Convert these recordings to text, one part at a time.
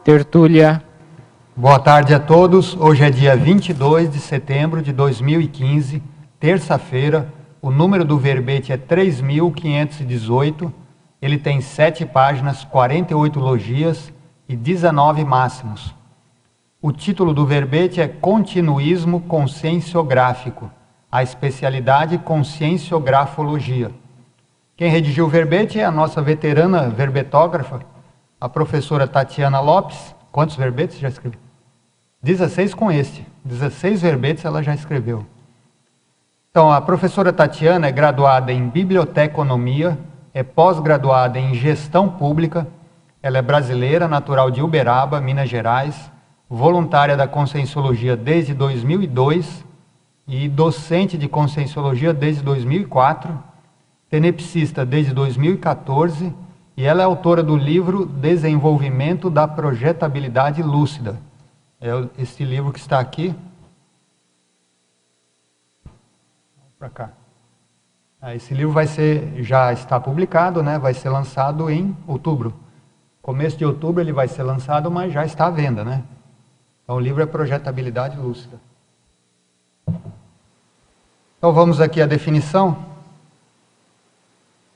Tertúlia. Boa tarde a todos. Hoje é dia 22 de setembro de 2015, terça-feira. O número do verbete é 3.518. Ele tem 7 páginas, 48 logias e 19 máximos. O título do verbete é Continuismo Conscienciográfico, a especialidade Conscienciografologia. Quem redigiu o verbete é a nossa veterana verbetógrafa, a professora Tatiana Lopes. Quantos verbetes já escreveu? 16 com este. 16 verbetes ela já escreveu. Então, a professora Tatiana é graduada em Biblioteconomia, é pós-graduada em Gestão Pública, ela é brasileira, natural de Uberaba, Minas Gerais, voluntária da Conscienciologia desde 2002 e docente de Conscienciologia desde 2004, tenepsista desde 2014, e ela é autora do livro Desenvolvimento da Projetabilidade Lúcida. É este livro que está aqui. Vamos para cá. Esse livro já está publicado, né? Vai ser lançado em outubro. Começo de outubro ele vai ser lançado, mas já está à venda, né? Então o livro é Projetabilidade Lúcida. Então vamos aqui à definição.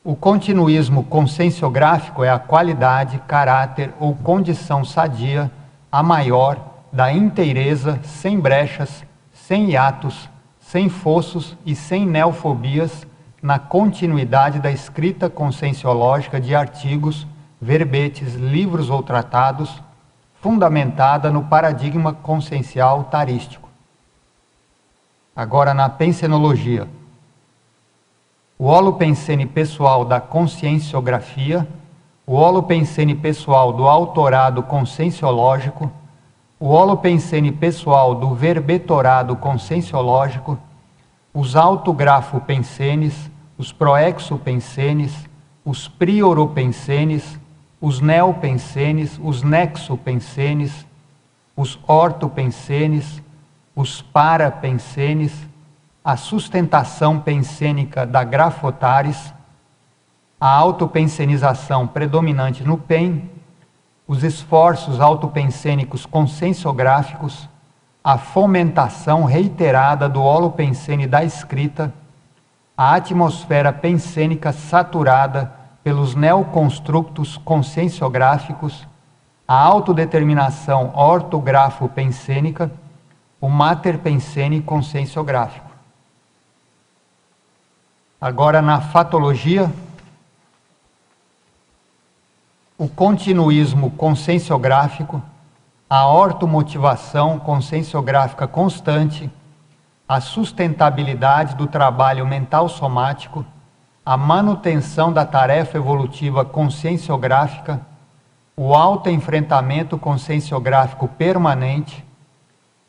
O continuismo conscienciográfico é a qualidade, caráter ou condição sadia, a maior, da inteireza, sem brechas, sem hiatos, sem fossos e sem neofobias, na continuidade da escrita conscienciológica de artigos, verbetes, livros ou tratados, fundamentada no paradigma consciencial tarístico. Agora na pensenologia. O holopensene pessoal da conscienciografia, o holopensene pessoal do autorado conscienciológico, o holopensene pessoal do verbetorado conscienciológico, os autografopensenes, os proexopensenes, os prioropensenes, os neopensenes, os nexopensenes, os ortopensenes, os parapensenes, a sustentação pensênica da grafotares, a autopensenização predominante no PEN, os esforços autopensênicos conscienciográficos, a fomentação reiterada do holopensene da escrita, a atmosfera pensênica saturada pelos neoconstructos conscienciográficos, a autodeterminação ortografo-pensênica, o mater pensene conscienciográfico. Agora na fatologia, o continuismo conscienciográfico, a ortomotivação conscienciográfica constante, a sustentabilidade do trabalho mental somático, a manutenção da tarefa evolutiva conscienciográfica, o autoenfrentamento conscienciográfico permanente,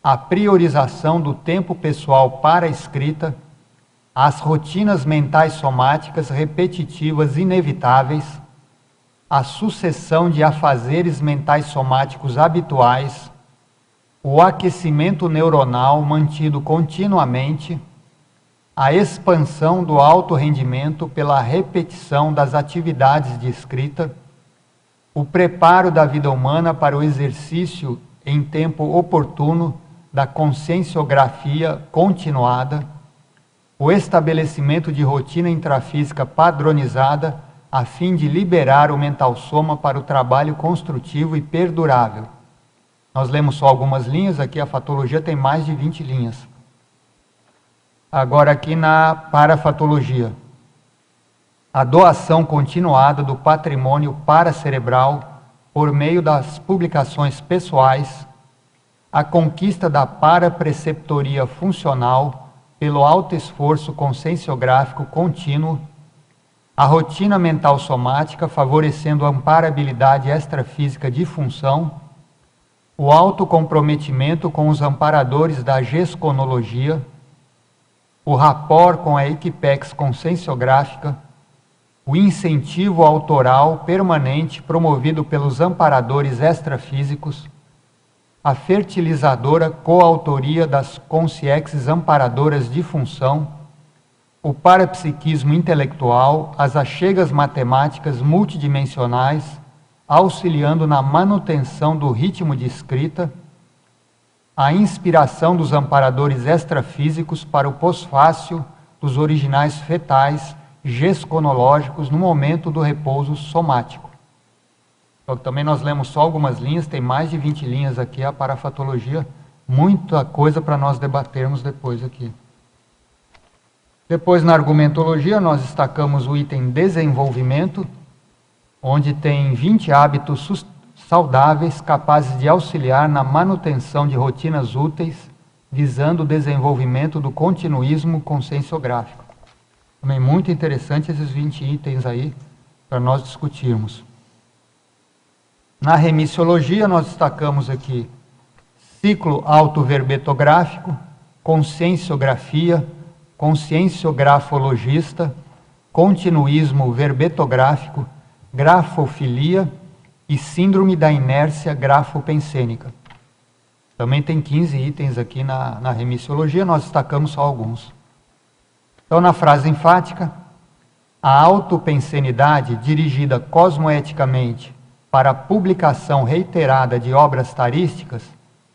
a priorização do tempo pessoal para a escrita, as rotinas mentais somáticas repetitivas inevitáveis, a sucessão de afazeres mentais somáticos habituais, o aquecimento neuronal mantido continuamente, a expansão do alto rendimento pela repetição das atividades de escrita, o preparo da vida humana para o exercício em tempo oportuno da conscienciografia continuada, o estabelecimento de rotina intrafísica padronizada a fim de liberar o mental soma para o trabalho construtivo e perdurável. Nós lemos só algumas linhas, aqui a fatologia tem mais de 20 linhas. Agora aqui na parafatologia. A doação continuada do patrimônio paracerebral por meio das publicações pessoais, a conquista da parapreceptoria funcional pelo alto esforço conscienciográfico contínuo, a rotina mental somática favorecendo a amparabilidade extrafísica de função, o autocomprometimento com os amparadores da gesconologia, o rapport com a equipex conscienciográfica, o incentivo autoral permanente promovido pelos amparadores extrafísicos, a fertilizadora coautoria das consciexes amparadoras de função, o parapsiquismo intelectual, as achegas matemáticas multidimensionais, auxiliando na manutenção do ritmo de escrita, a inspiração dos amparadores extrafísicos para o pós-fácil dos originais fetais gesconológicos no momento do repouso somático. Então, também nós lemos só algumas linhas, tem mais de 20 linhas aqui, a parafatologia, muita coisa para nós debatermos depois aqui. Depois, na argumentologia, nós destacamos o item desenvolvimento, onde tem 20 hábitos saudáveis capazes de auxiliar na manutenção de rotinas úteis, visando o desenvolvimento do continuismo conscienciográfico. Também muito interessante esses 20 itens aí, para nós discutirmos. Na remissiologia, nós destacamos aqui ciclo autoverbetográfico, conscienciografia, conscienciografologista, continuismo verbetográfico, grafofilia e síndrome da inércia grafopensênica. Também tem 15 itens aqui na remissiologia, nós destacamos só alguns. Então, na frase enfática, a autopensenidade dirigida cosmoeticamente para a publicação reiterada de obras tarísticas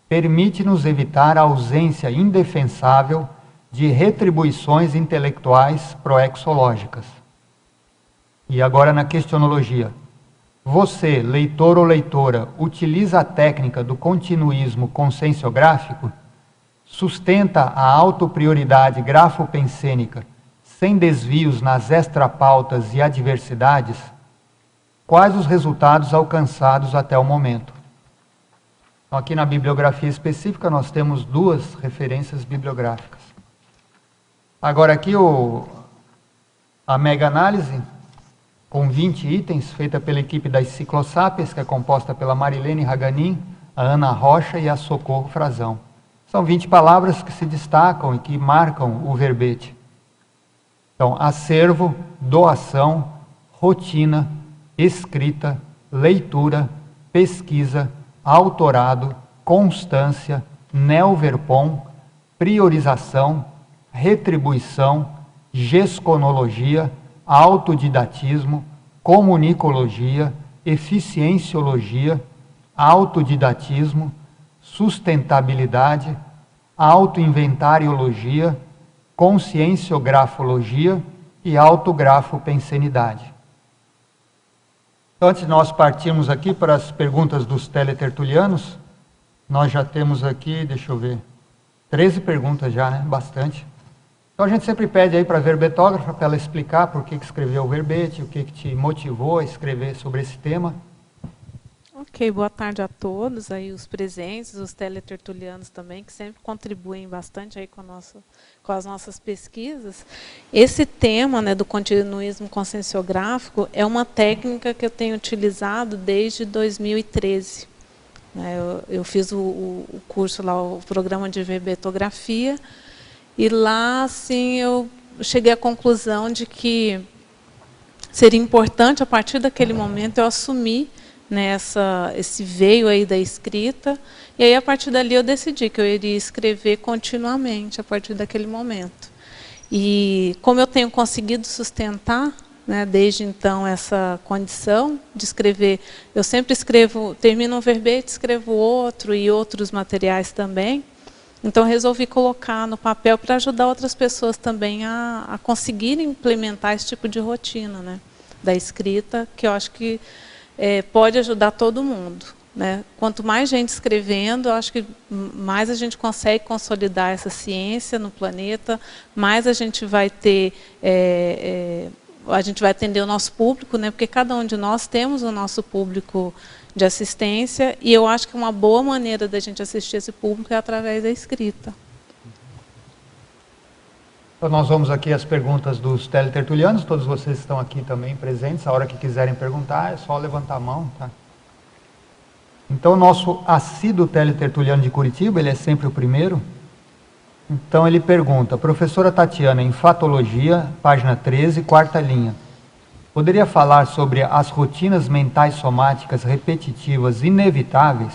permite-nos evitar a ausência indefensável de retribuições intelectuais proexológicas. E agora na questionologia. Você, leitor ou leitora, utiliza a técnica do continuismo conscienciográfico? Sustenta a autoprioridade grafopensênica sem desvios nas extrapautas e adversidades? Quais os resultados alcançados até o momento? Então, aqui na bibliografia específica nós temos 2 referências bibliográficas. Agora aqui a mega-análise, com 20 itens, feita pela equipe das Ciclosápias, que é composta pela Marilene Raganin, a Ana Rocha e a Socorro Frazão. São 20 palavras que se destacam e que marcam o verbete. Então, acervo, doação, rotina, escrita, leitura, pesquisa, autorado, constância, neoverpom, priorização, retribuição, gesconologia, autodidatismo, comunicologia, eficienciologia, autodidatismo, sustentabilidade, autoinventariologia, conscienciografologia e autografopensenidade. Então, antes de nós partirmos aqui para as perguntas dos teletertulianos, nós já temos aqui, deixa eu ver, 13 perguntas já, né? Bastante. Então a gente sempre pede aí para a verbetógrafa, para ela explicar por que escreveu o verbete, o que te motivou a escrever sobre esse tema. Ok, boa tarde a todos, aí os presentes, os teletertulianos também, que sempre contribuem bastante aí com as nossas pesquisas. Esse tema, né, do continuismo conscienciográfico é uma técnica que eu tenho utilizado desde 2013. Eu fiz o curso lá, o programa de verbetografia, e lá, assim, eu cheguei à conclusão de que seria importante, a partir daquele momento, eu assumir, né, esse veio aí da escrita, e aí, a partir dali, eu decidi que eu iria escrever continuamente, a partir daquele momento. E como eu tenho conseguido sustentar, né, desde então, essa condição de escrever, eu sempre escrevo, termino um verbete, escrevo outro, e outros materiais também. Então, resolvi colocar no papel para ajudar outras pessoas também a conseguirem implementar esse tipo de rotina, né, da escrita, que eu acho que pode ajudar todo mundo, né? Quanto mais gente escrevendo, eu acho que mais a gente consegue consolidar essa ciência no planeta, mais a gente vai ter, a gente vai atender o nosso público, né? Porque cada um de nós temos o nosso público de assistência, e eu acho que uma boa maneira da gente assistir esse público é através da escrita. Então nós vamos aqui às perguntas dos teletertulianos, todos vocês estão aqui também presentes, a hora que quiserem perguntar é só levantar a mão, tá? Então o nosso assíduo teletertuliano de Curitiba, ele é sempre o primeiro. Então ele pergunta, professora Tatiana, em Fatologia, página 13, quarta linha, poderia falar sobre as rotinas mentais somáticas repetitivas inevitáveis?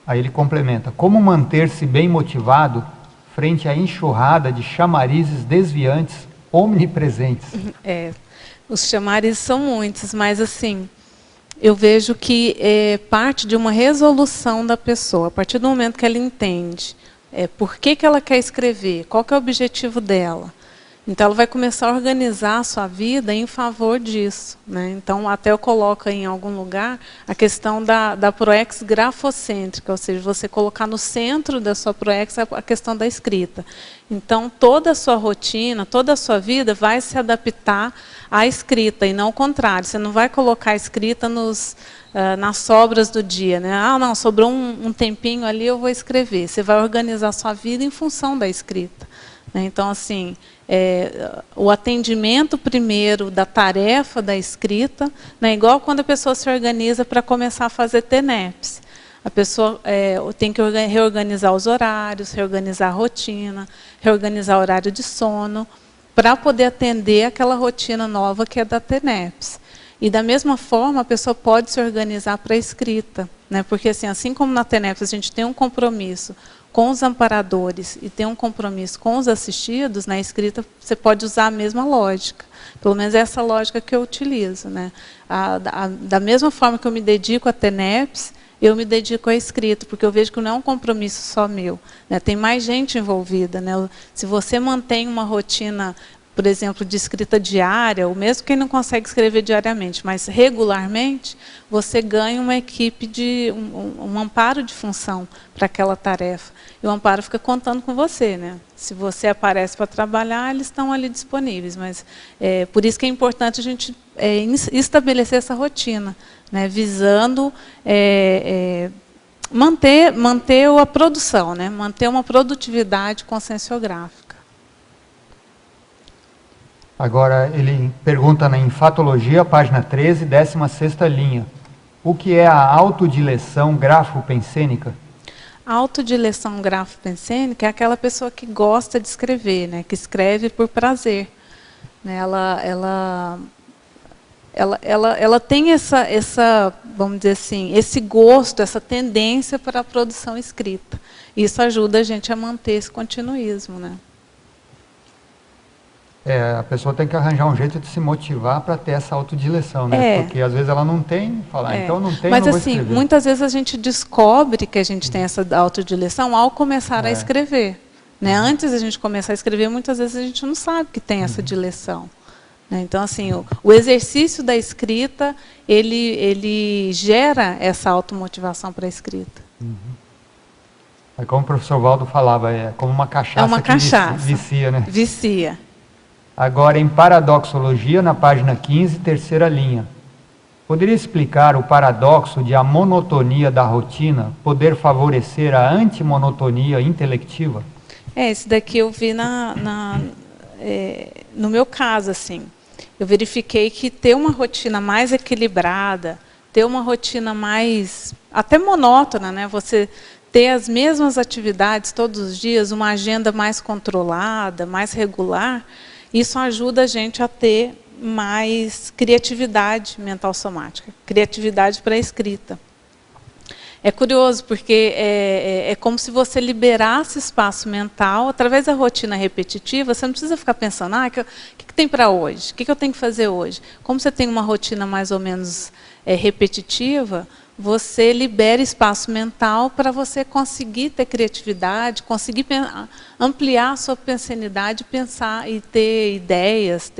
Aí ele complementa, como manter-se bem motivado frente à enxurrada de chamarizes desviantes omnipresentes? Os chamarizes são muitos, mas assim, eu vejo que é parte de uma resolução da pessoa, a partir do momento que ela entende por que ela quer escrever, qual que é o objetivo dela. Então, ela vai começar a organizar a sua vida em favor disso, né? Então, até eu coloco em algum lugar a questão da ProEx grafocêntrica, ou seja, você colocar no centro da sua ProEx a questão da escrita. Então, toda a sua rotina, toda a sua vida vai se adaptar à escrita, e não o contrário. Você não vai colocar a escrita nas sobras do dia, né? Ah, não, sobrou um tempinho ali, eu vou escrever. Você vai organizar a sua vida em função da escrita. Então, assim, o atendimento primeiro da tarefa da escrita, né, igual quando a pessoa se organiza para começar a fazer TENEPS. A pessoa tem que reorganizar os horários, reorganizar a rotina, reorganizar o horário de sono, para poder atender aquela rotina nova que é da TENEPS. E, da mesma forma, a pessoa pode se organizar para a escrita, né, porque, assim como na TENEPS a gente tem um compromisso com os amparadores e tem um compromisso com os assistidos, na escrita você pode usar a mesma lógica. Pelo menos é essa lógica que eu utilizo, né? Da mesma forma que eu me dedico a TENEPS, eu me dedico à escrita, porque eu vejo que não é um compromisso só meu, né? Tem mais gente envolvida, né? Se você mantém uma rotina, por exemplo, de escrita diária, ou mesmo quem não consegue escrever diariamente, mas regularmente, você ganha uma equipe de um amparo de função para aquela tarefa. E o amparo fica contando com você, né? Se você aparece para trabalhar, eles estão ali disponíveis. Mas por isso que é importante a gente estabelecer essa rotina, né? Visando manter a produção, né? Manter uma produtividade conscienciográfica. Agora, ele pergunta na Enfatologia, página 13, 16ª linha. O que é a autodileção grafopensênica? A autodileção grafopensênica é aquela pessoa que gosta de escrever, né, que escreve por prazer. Né, ela tem essa, vamos dizer assim, esse gosto, essa tendência para a produção escrita. Isso ajuda a gente a manter esse continuismo, né? A pessoa tem que arranjar um jeito de se motivar para ter essa autodileção, né? Porque às vezes ela não tem, fala, então não tem, mas não vou assim, escrever. muitas vezes a gente descobre que a gente tem essa autodileção ao começar a escrever. Né? Antes de a gente começar a escrever, muitas vezes a gente não sabe que tem essa dileção. Né? Então, assim, o exercício da escrita, ele gera essa automotivação para a escrita. É como o professor Valdo falava, é como uma cachaça, cachaça. Que vicia, né? Vicia. Agora, em Paradoxologia, na página 15, terceira linha. Poderia explicar o paradoxo de a monotonia da rotina poder favorecer a antimonotonia intelectiva? Esse daqui eu vi no meu caso, assim. Eu verifiquei que ter uma rotina mais equilibrada, ter uma rotina mais, até monótona, né? Você ter as mesmas atividades todos os dias, uma agenda mais controlada, mais regular, isso ajuda a gente a ter mais criatividade mental somática, criatividade para a escrita. É curioso, porque é como se você liberasse espaço mental, através da rotina repetitiva, você não precisa ficar pensando, o que tem para hoje? O que eu tenho que fazer hoje? Como você tem uma rotina mais ou menos repetitiva, você libera espaço mental para você conseguir ter criatividade, conseguir ampliar a sua pensanidade, pensar e ter ideias,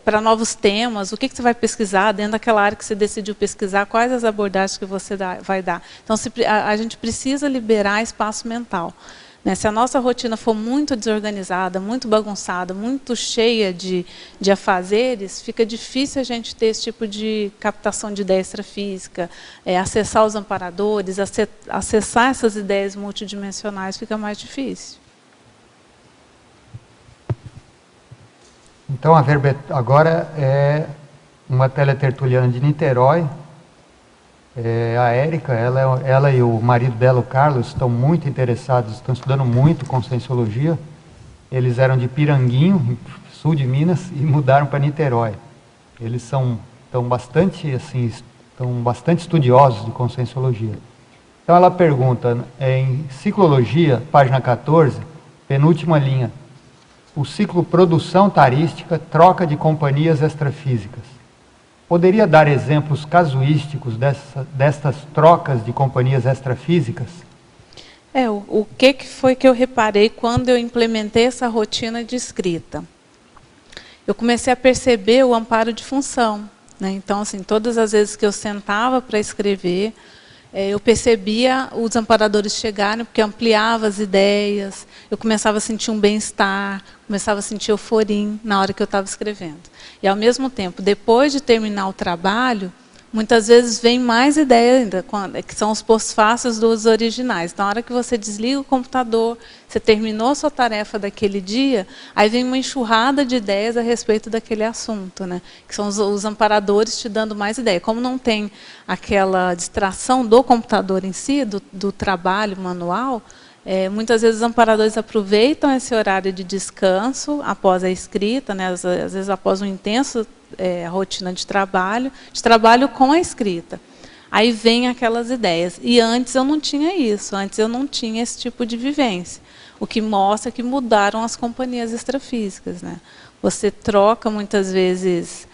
para novos temas, o que você vai pesquisar dentro daquela área que você decidiu pesquisar, quais as abordagens que você vai dar. Então, a gente precisa liberar espaço mental. Né? Se a nossa rotina for muito desorganizada, muito bagunçada, muito cheia de afazeres, fica difícil a gente ter esse tipo de captação de ideia extrafísica, acessar os amparadores, acessar essas ideias multidimensionais, fica mais difícil. Então, agora é uma teletertuliana de Niterói. A Érica, ela e o marido dela, o Carlos, estão muito interessados, estão estudando muito conscienciologia. Eles eram de Piranguinho, sul de Minas, e mudaram para Niterói. Eles estão bastante estudiosos de conscienciologia. Então ela pergunta, em Ciclologia, página 14, penúltima linha, o ciclo produção tarística, troca de companhias extrafísicas. Poderia dar exemplos casuísticos destas trocas de companhias extrafísicas? O que foi que eu reparei quando eu implementei essa rotina de escrita? Eu comecei a perceber o amparo de função, né? Então, assim, todas as vezes que eu sentava para escrever, eu percebia os amparadores chegarem, porque ampliava as ideias, eu começava a sentir um bem-estar, começava a sentir euforia na hora que eu estava escrevendo. E, ao mesmo tempo, depois de terminar o trabalho, muitas vezes vem mais ideia ainda, que são os pós-fácios dos originais. Então, na hora que você desliga o computador, você terminou a sua tarefa daquele dia, aí vem uma enxurrada de ideias a respeito daquele assunto, né? Que são os amparadores te dando mais ideia. Como não tem aquela distração do computador em si, do trabalho manual, muitas vezes os amparadores aproveitam esse horário de descanso após a escrita, né? Às vezes após um intenso rotina de trabalho com a escrita. Aí vem aquelas ideias. E antes eu não tinha isso, antes eu não tinha esse tipo de vivência. O que mostra que mudaram as companhias extrafísicas, né? Você troca muitas vezes...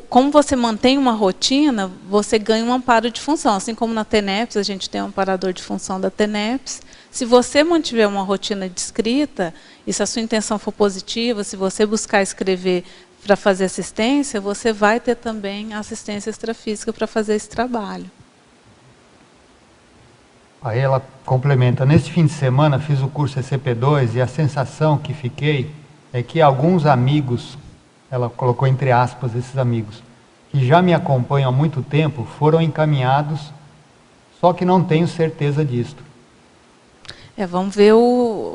Como você mantém uma rotina, você ganha um amparo de função. Assim como na TENEPS, a gente tem um amparador de função da TENEPS. Se você mantiver uma rotina de escrita, e se a sua intenção for positiva, se você buscar escrever para fazer assistência, você vai ter também assistência extrafísica para fazer esse trabalho. Aí ela complementa, neste fim de semana fiz o curso ECP2 e a sensação que fiquei é que alguns amigos, ela colocou entre aspas esses amigos, que já me acompanham há muito tempo, foram encaminhados, só que não tenho certeza disto. Vamos ver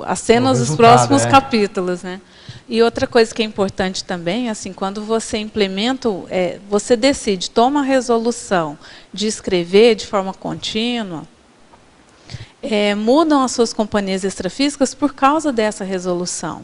as cenas dos próximos capítulos, né? E outra coisa que é importante também, assim, quando você implementa, você decide, toma a resolução de escrever de forma contínua, mudam as suas companhias extrafísicas por causa dessa resolução,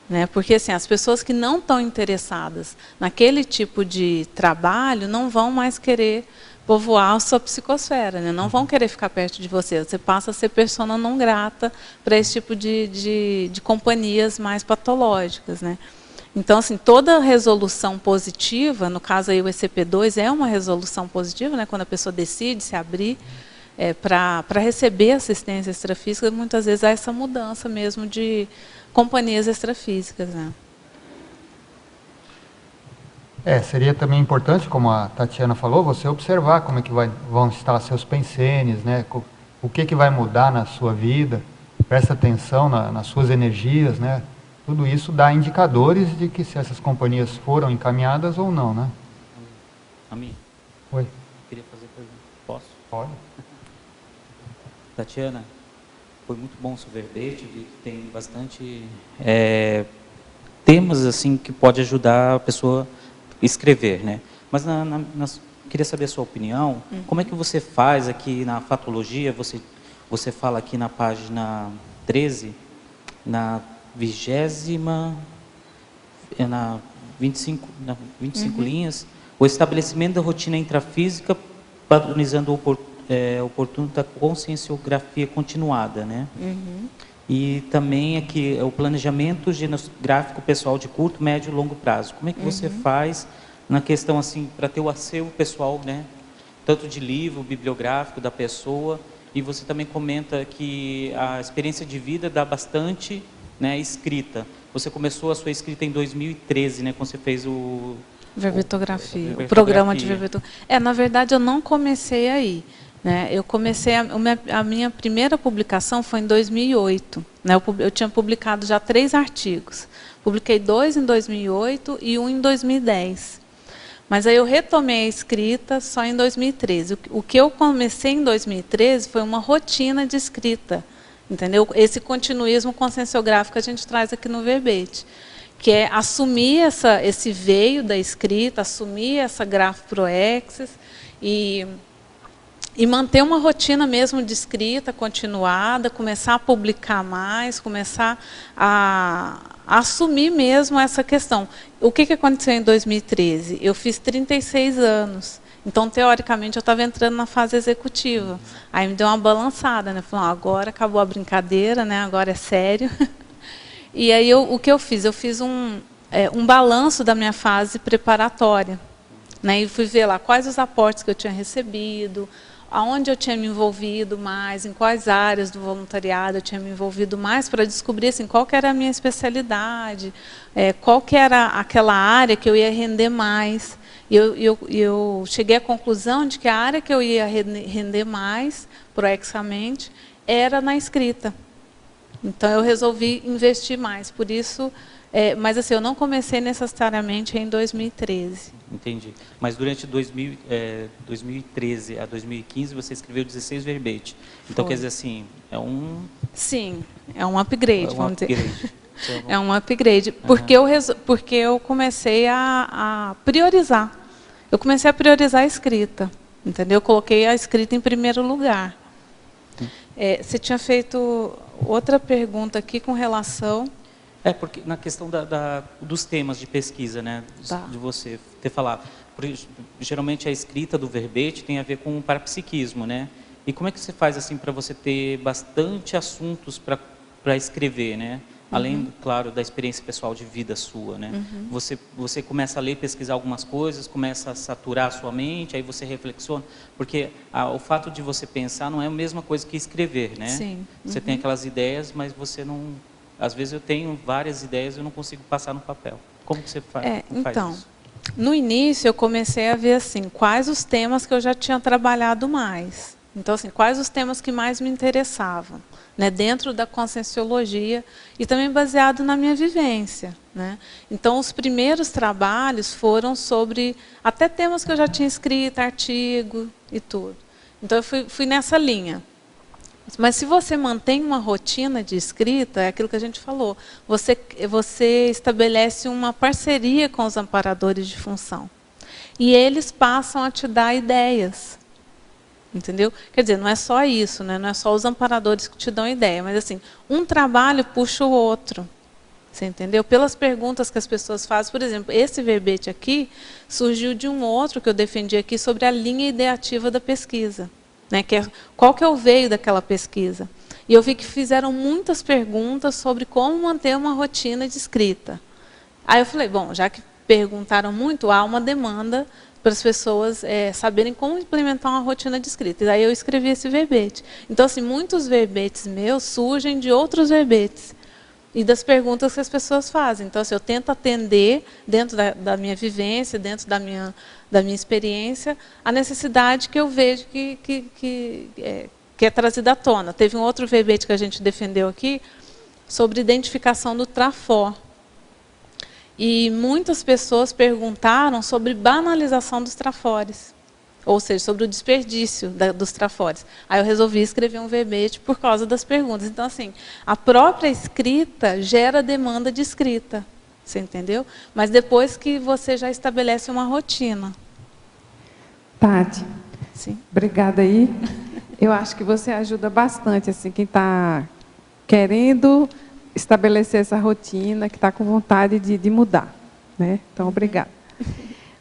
né? Porque assim, as pessoas que não estão interessadas naquele tipo de trabalho não vão mais querer povoar a sua psicosfera, né? Não vão querer ficar perto de você. Você passa a ser persona não grata para esse tipo de companhias mais patológicas, né? Então, assim, toda resolução positiva, no caso aí o ECP2 é uma resolução positiva, né? Quando a pessoa decide se abrir para receber assistência extrafísica, muitas vezes há essa mudança mesmo de companhias extrafísicas, né? Seria também importante, como a Tatiana falou, você observar como é que vão estar seus pensenes, né? O que vai mudar na sua vida, presta atenção nas suas energias, né? Tudo isso dá indicadores de que se essas companhias foram encaminhadas ou não, né? Ami? Oi? Queria fazer pergunta. Posso? Pode. Tatiana, foi muito bom o seu verbete, vi que tem bastante temas assim que pode ajudar a pessoa escrever, né? Mas queria saber a sua opinião. Como é que você faz aqui na fatologia? Você fala aqui na página 13, na 25 linhas, o estabelecimento da rotina intrafísica padronizando oportuno da conscienciografia continuada, né? E também aqui o planejamento genográfico pessoal de curto, médio e longo prazo. Como é que você faz na questão assim para ter o acervo pessoal, né? Tanto de livro, bibliográfico da pessoa, e você também comenta que a experiência de vida dá bastante, né, escrita. Você começou a sua escrita em 2013, né, quando você fez o programa de verbetografia. Na verdade eu não comecei aí. Eu comecei, a minha primeira publicação foi em 2008. Né? Eu tinha publicado já 3 artigos. Publiquei 2 em 2008 e 1 em 2010. Mas aí eu retomei a escrita só em 2013. O que eu comecei em 2013 foi uma rotina de escrita. Entendeu? Esse continuismo conscienciográfico que a gente traz aqui no verbete. Que é assumir esse veio da escrita, assumir essa grafo proexis e manter uma rotina mesmo de escrita continuada, começar a publicar mais, começar a assumir mesmo essa questão. O que aconteceu em 2013? Eu fiz 36 anos. Então, teoricamente, eu estava entrando na fase executiva. Aí me deu uma balançada, né? Falei, agora acabou a brincadeira, né? Agora é sério. E aí, o que eu fiz? Eu fiz um balanço da minha fase preparatória. né? E fui ver lá quais os aportes que eu tinha recebido, aonde eu tinha me envolvido mais, em quais áreas do voluntariado eu tinha me envolvido mais, para descobrir assim, qual que era a minha especialidade, qual que era aquela área que eu ia render mais. E eu cheguei à conclusão de que a área que eu ia render mais, proexamente, era na escrita. Então, eu resolvi investir mais. Por isso, mas assim, eu não comecei necessariamente em 2013. Entendi. Mas durante 2013 a 2015, você escreveu 16 verbetes. Então, Foi. quer dizer assim, é um... Sim, é um upgrade, vamos dizer. Então, É um upgrade, porque eu comecei a priorizar. Eu comecei a priorizar a escrita, entendeu? Eu coloquei a escrita em primeiro lugar. Você tinha feito outra pergunta aqui com relação... porque na questão dos temas de pesquisa, né? Tá. De você ter falado. Geralmente a escrita do verbete tem a ver com o parapsiquismo, né? E como é que você faz assim para você ter bastante assuntos para escrever, né? Além, claro, da experiência pessoal de vida sua, né? Você começa a ler, pesquisar algumas coisas, começa a saturar a sua mente, aí você reflexiona, porque o fato de você pensar não é a mesma coisa que escrever, né? Sim. Você tem aquelas ideias, mas você não... Às vezes eu tenho várias ideias e eu não consigo passar no papel. Como que você faz então, isso? No início eu comecei a ver assim, quais os temas que eu já tinha trabalhado mais. Então, assim, quais os temas que mais me interessavam, né, dentro da conscienciologia e também baseado na minha vivência, né? Então, os primeiros trabalhos foram sobre até temas que eu já tinha escrito, artigo e tudo. Então, eu fui nessa linha. Mas se você mantém uma rotina de escrita, é aquilo que a gente falou, você estabelece uma parceria com os amparadores de função. E eles passam a te dar ideias. Entendeu? Quer dizer, não é só isso, né? Não é só os amparadores que te dão ideia, mas assim, um trabalho puxa o outro. Você entendeu? Pelas perguntas que as pessoas fazem, por exemplo, esse verbete aqui surgiu de um outro que eu defendi aqui sobre a linha ideativa da pesquisa. Né? Qual que é o veio daquela pesquisa? E eu vi que fizeram muitas perguntas sobre como manter uma rotina de escrita. Aí eu falei, bom, já que perguntaram muito, há uma demanda para as pessoas saberem como implementar uma rotina de escrita. E aí eu escrevi esse verbete. Então, assim, muitos verbetes meus surgem de outros verbetes e das perguntas que as pessoas fazem. Então, assim, eu tento atender, dentro da minha vivência, dentro da minha experiência, a necessidade que eu vejo que é trazida à tona. Teve um outro verbete que a gente defendeu aqui sobre identificação do trafor. E muitas pessoas perguntaram sobre banalização dos trafores, ou seja, sobre o desperdício dos trafores. Aí eu resolvi escrever um verbete por causa das perguntas. Então, assim, a própria escrita gera demanda de escrita, você entendeu? Mas depois que você já estabelece uma rotina. Tati, sim, obrigada aí. Eu acho que você ajuda bastante, assim, quem está querendo estabelecer essa rotina, que está com vontade de mudar, né? Então, obrigada.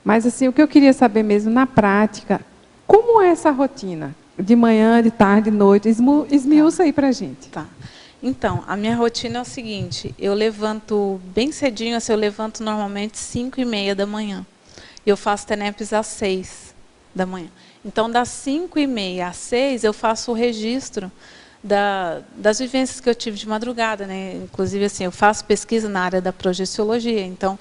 Mas, assim, o que eu queria saber mesmo, na prática, como é essa rotina? De manhã, de tarde, de noite? Esmiuça aí para a gente. Tá. Então, a minha rotina é o seguinte, eu levanto bem cedinho, assim, eu levanto normalmente 5h30 da manhã. Eu faço TENEPS às 6 da manhã. Então, das 5h30 às 6, eu faço o registro das vivências que eu tive de madrugada, né? Inclusive, assim, eu faço pesquisa na área da projeciologia, então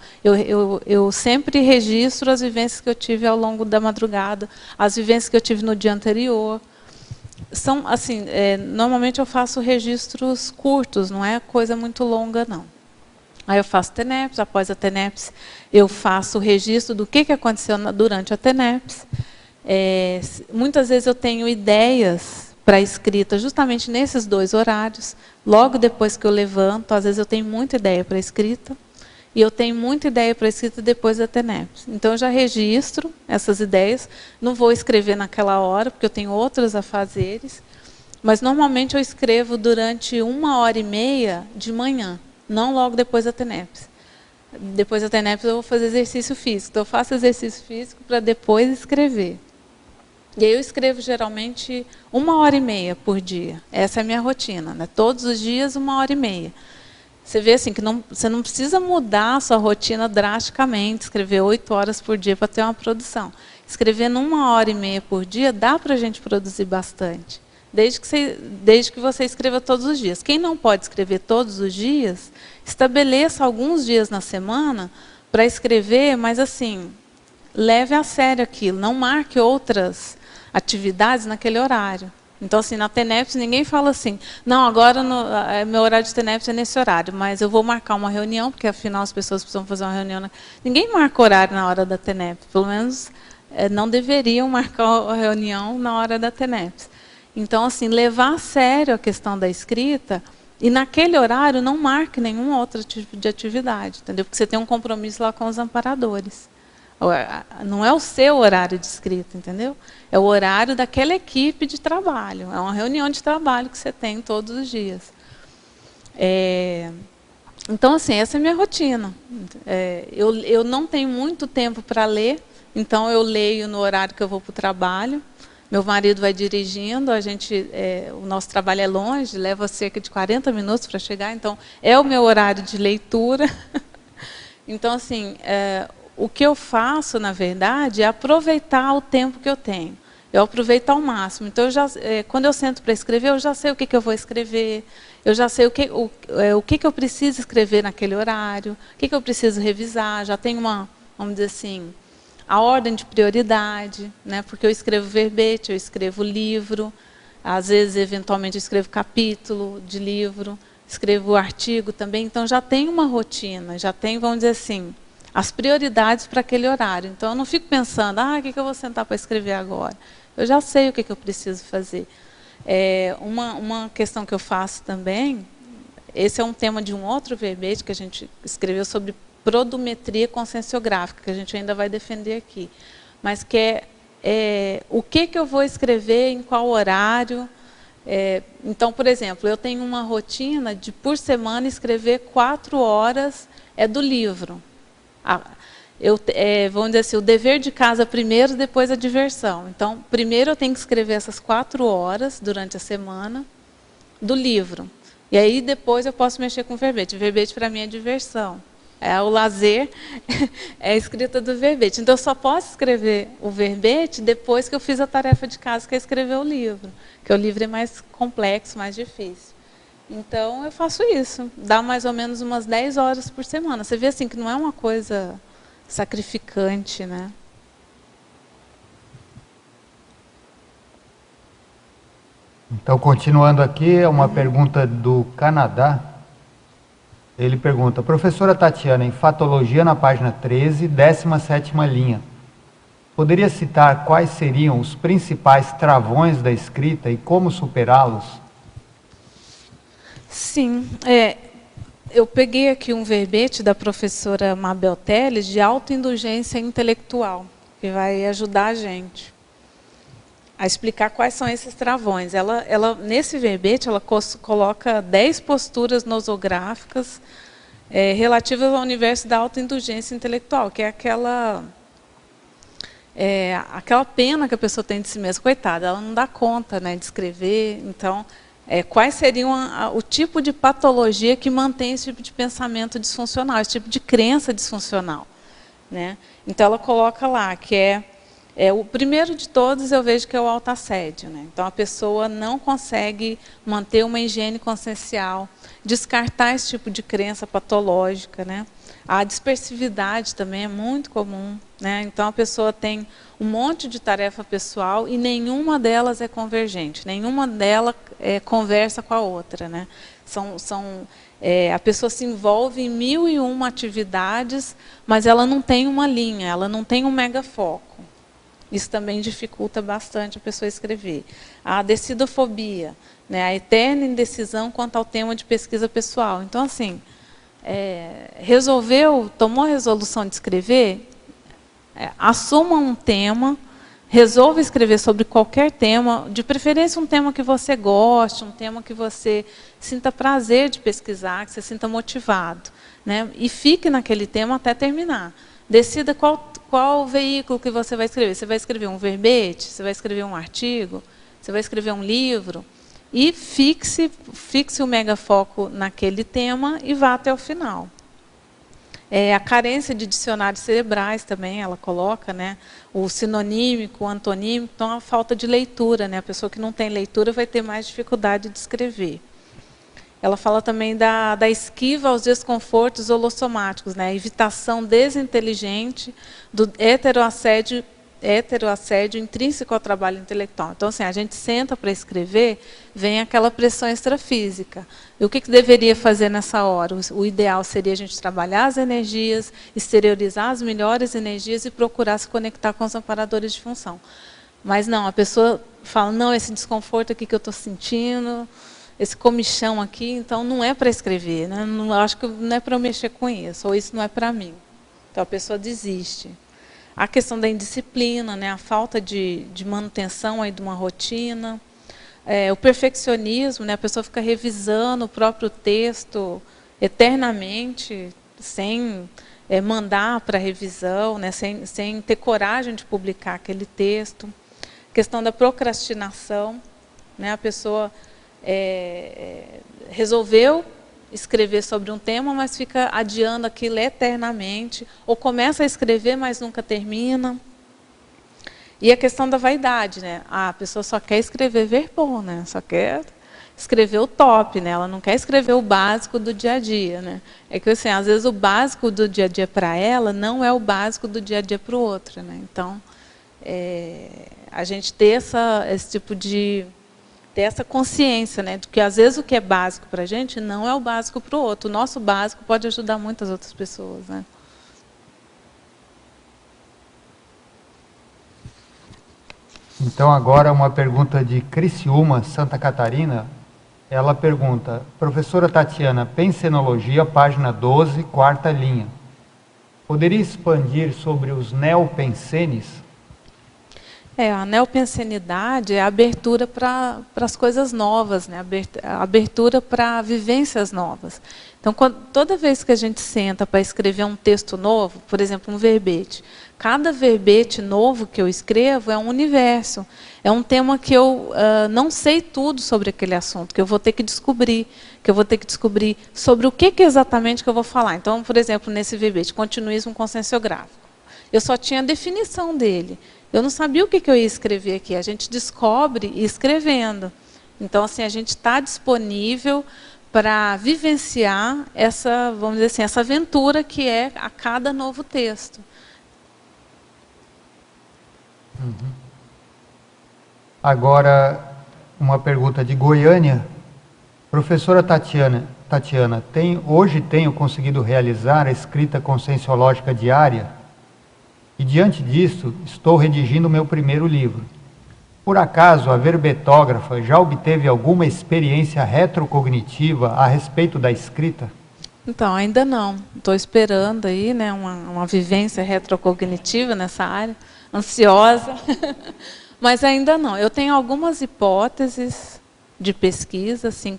eu sempre registro as vivências que eu tive ao longo da madrugada, as vivências que eu tive no dia anterior. São, assim, normalmente eu faço registros curtos, não é coisa muito longa, não. Aí eu faço TENEPS, após a TENEPS eu faço o registro do que aconteceu durante a TENEPS. Muitas vezes eu tenho ideias para escrita justamente nesses 2 horários. Logo depois que eu levanto, às vezes eu tenho muita ideia para escrita, e eu tenho muita ideia para escrita depois da TENEPS. Então eu já registro essas ideias, não vou escrever naquela hora, porque eu tenho outros afazeres, mas normalmente eu escrevo durante 1h30 de manhã, não logo depois da TENEPS. Depois da TENEPS eu vou fazer exercício físico, então eu faço exercício físico para depois escrever. E aí eu escrevo geralmente 1h30 por dia. Essa é a minha rotina, né? Todos os dias 1h30. Você vê assim que você não precisa mudar a sua rotina drasticamente, escrever 8 horas por dia para ter uma produção. Escrevendo 1h30 por dia, dá para a gente produzir bastante. Desde que você escreva todos os dias. Quem não pode escrever todos os dias, estabeleça alguns dias na semana para escrever, mas assim, leve a sério aquilo, não marque outras atividades naquele horário. Então, assim, na TENEPS ninguém fala assim, não, agora meu horário de TENEPS é nesse horário, mas eu vou marcar uma reunião, porque afinal as pessoas precisam fazer uma reunião. Ninguém marca horário na hora da TENEPS, pelo menos não deveriam marcar a reunião na hora da TENEPS. Então, assim, levar a sério a questão da escrita e naquele horário não marque nenhum outro tipo de atividade, entendeu? Porque você tem um compromisso lá com os amparadores. Não é o seu horário de escrita, entendeu? É o horário daquela equipe de trabalho. É uma reunião de trabalho que você tem todos os dias. Então, assim, essa é a minha rotina. Eu não tenho muito tempo para ler, então eu leio no horário que eu vou para o trabalho. Meu marido vai dirigindo, o nosso trabalho é longe, leva cerca de 40 minutos para chegar, então é o meu horário de leitura. Então, assim, o que eu faço, na verdade, é aproveitar o tempo que eu tenho. Eu aproveito ao máximo. Então, quando eu sento para escrever, eu já sei o que eu vou escrever, eu já sei o que eu preciso escrever naquele horário, o que eu preciso revisar, já tenho vamos dizer assim, a ordem de prioridade, né? Porque eu escrevo verbete, eu escrevo livro, às vezes, eventualmente, eu escrevo capítulo de livro, escrevo artigo também, então já tem uma rotina, já tem, vamos dizer assim, as prioridades para aquele horário. Então, eu não fico pensando, o que eu vou sentar para escrever agora? Eu já sei o que eu preciso fazer. Uma questão que eu faço também, esse é um tema de um outro verbete que a gente escreveu sobre produmetria conscienciográfica, que a gente ainda vai defender aqui, mas que o que eu vou escrever, em qual horário. Então, por exemplo, eu tenho uma rotina de, por semana, escrever 4 horas do livro. Vamos dizer assim, o dever de casa primeiro, depois a diversão. Então, primeiro eu tenho que escrever essas 4 horas durante a semana do livro. E aí depois eu posso mexer com verbete. Verbete para mim é diversão. O lazer é a escrita do verbete. Então, eu só posso escrever o verbete depois que eu fiz a tarefa de casa, que é escrever o livro. Porque o livro é mais complexo, mais difícil. Então, eu faço isso. Dá mais ou menos umas 10 horas por semana. Você vê assim que não é uma coisa sacrificante, né? Então, continuando aqui, é uma pergunta do Canadá. Ele pergunta, professora Tatiana, em Fatologia, na página 13, 17ª linha, poderia citar quais seriam os principais travões da escrita e como superá-los? Sim, eu peguei aqui um verbete da professora Mabel Teles de autoindulgência intelectual, que vai ajudar a gente a explicar quais são esses travões. Nesse verbete, ela coloca 10 posturas nosográficas relativas ao universo da autoindulgência intelectual, que é aquela pena que a pessoa tem de si mesma. Coitada, ela não dá conta, né, de escrever. Então, quais seriam o tipo de patologia que mantém esse tipo de pensamento disfuncional, esse tipo de crença disfuncional, né? Então, ela coloca lá que o primeiro de todos, eu vejo que é o autoassédio, né? Então, a pessoa não consegue manter uma higiene consciencial, descartar esse tipo de crença patológica, né? A dispersividade também é muito comum, né? Então, a pessoa tem um monte de tarefa pessoal e nenhuma delas é convergente, nenhuma delas conversa com a outra, né? A pessoa se envolve em 1001 atividades, mas ela não tem uma linha, ela não tem um megafoco. Isso também dificulta bastante a pessoa escrever. A decidofobia, né, a eterna indecisão quanto ao tema de pesquisa pessoal. Então, assim, tomou a resolução de escrever, assuma um tema, resolva escrever sobre qualquer tema, de preferência um tema que você goste, um tema que você sinta prazer de pesquisar, que você sinta motivado, né, e fique naquele tema até terminar. Decida qual veículo que você vai escrever. Você vai escrever um verbete? Você vai escrever um artigo? Você vai escrever um livro? e fixe o megafoco naquele tema e vá até o final. A carência de dicionários cerebrais também, ela coloca, né, o sinonímico, o antonímico, então a falta de leitura, né, a pessoa que não tem leitura vai ter mais dificuldade de escrever. Ela fala também da esquiva aos desconfortos holossomáticos, né, a evitação desinteligente do heteroassédio intrínseco ao trabalho intelectual. Então, assim, a gente senta para escrever, vem aquela pressão extrafísica. E o que deveria fazer nessa hora? O ideal seria a gente trabalhar as energias, exteriorizar as melhores energias e procurar se conectar com os amparadores de função. Mas não, a pessoa fala, não, esse desconforto aqui que eu estou sentindo, esse comichão aqui, então não é para escrever, né? Não, acho que não é para eu mexer com isso, ou isso não é para mim. Então a pessoa desiste. A questão da indisciplina, né, a falta de manutenção aí de uma rotina, o perfeccionismo, né, a pessoa fica revisando o próprio texto eternamente, sem mandar para revisão, né, sem ter coragem de publicar aquele texto. A questão da procrastinação, né, a pessoa resolveu escrever sobre um tema, mas fica adiando aquilo eternamente, ou começa a escrever, mas nunca termina. E a questão da vaidade, né? A pessoa só quer escrever verbal, né? Só quer escrever o top, né? Ela não quer escrever o básico do dia a dia, né? É que assim, às vezes o básico do dia a dia para ela não é o básico do dia a dia para o outro, né? Então, a gente ter esse tipo de ter essa consciência, né, de que às vezes o que é básico para a gente não é o básico para o outro. O nosso básico pode ajudar muitas outras pessoas, né? Então agora uma pergunta de Criciúma, Santa Catarina. Ela pergunta, professora Tatiana, Pensenologia, página 12, quarta linha. Poderia expandir sobre os neopensenes? A neopensenidade é a abertura para as coisas novas, né? A abertura para vivências novas. Então, toda vez que a gente senta para escrever um texto novo, por exemplo, um verbete, cada verbete novo que eu escrevo é um universo, é um tema que eu não sei tudo sobre aquele assunto, que eu vou ter que descobrir, sobre o que exatamente que eu vou falar. Então, por exemplo, nesse verbete, continuismo conscienciográfico, eu só tinha a definição dele. Eu não sabia o que eu ia escrever aqui. A gente descobre escrevendo. Então, assim, a gente está disponível para vivenciar essa, vamos dizer assim, essa aventura que é a cada novo texto. Uhum. Agora, uma pergunta de Goiânia. Professora Tatiana, hoje tenho conseguido realizar a escrita conscienciológica diária? E, diante disso, estou redigindo o meu primeiro livro. Por acaso, a verbetógrafa já obteve alguma experiência retrocognitiva a respeito da escrita? Então, ainda não. Estou esperando aí, né, uma vivência retrocognitiva nessa área, ansiosa, mas ainda não. Eu tenho algumas hipóteses de pesquisa, assim,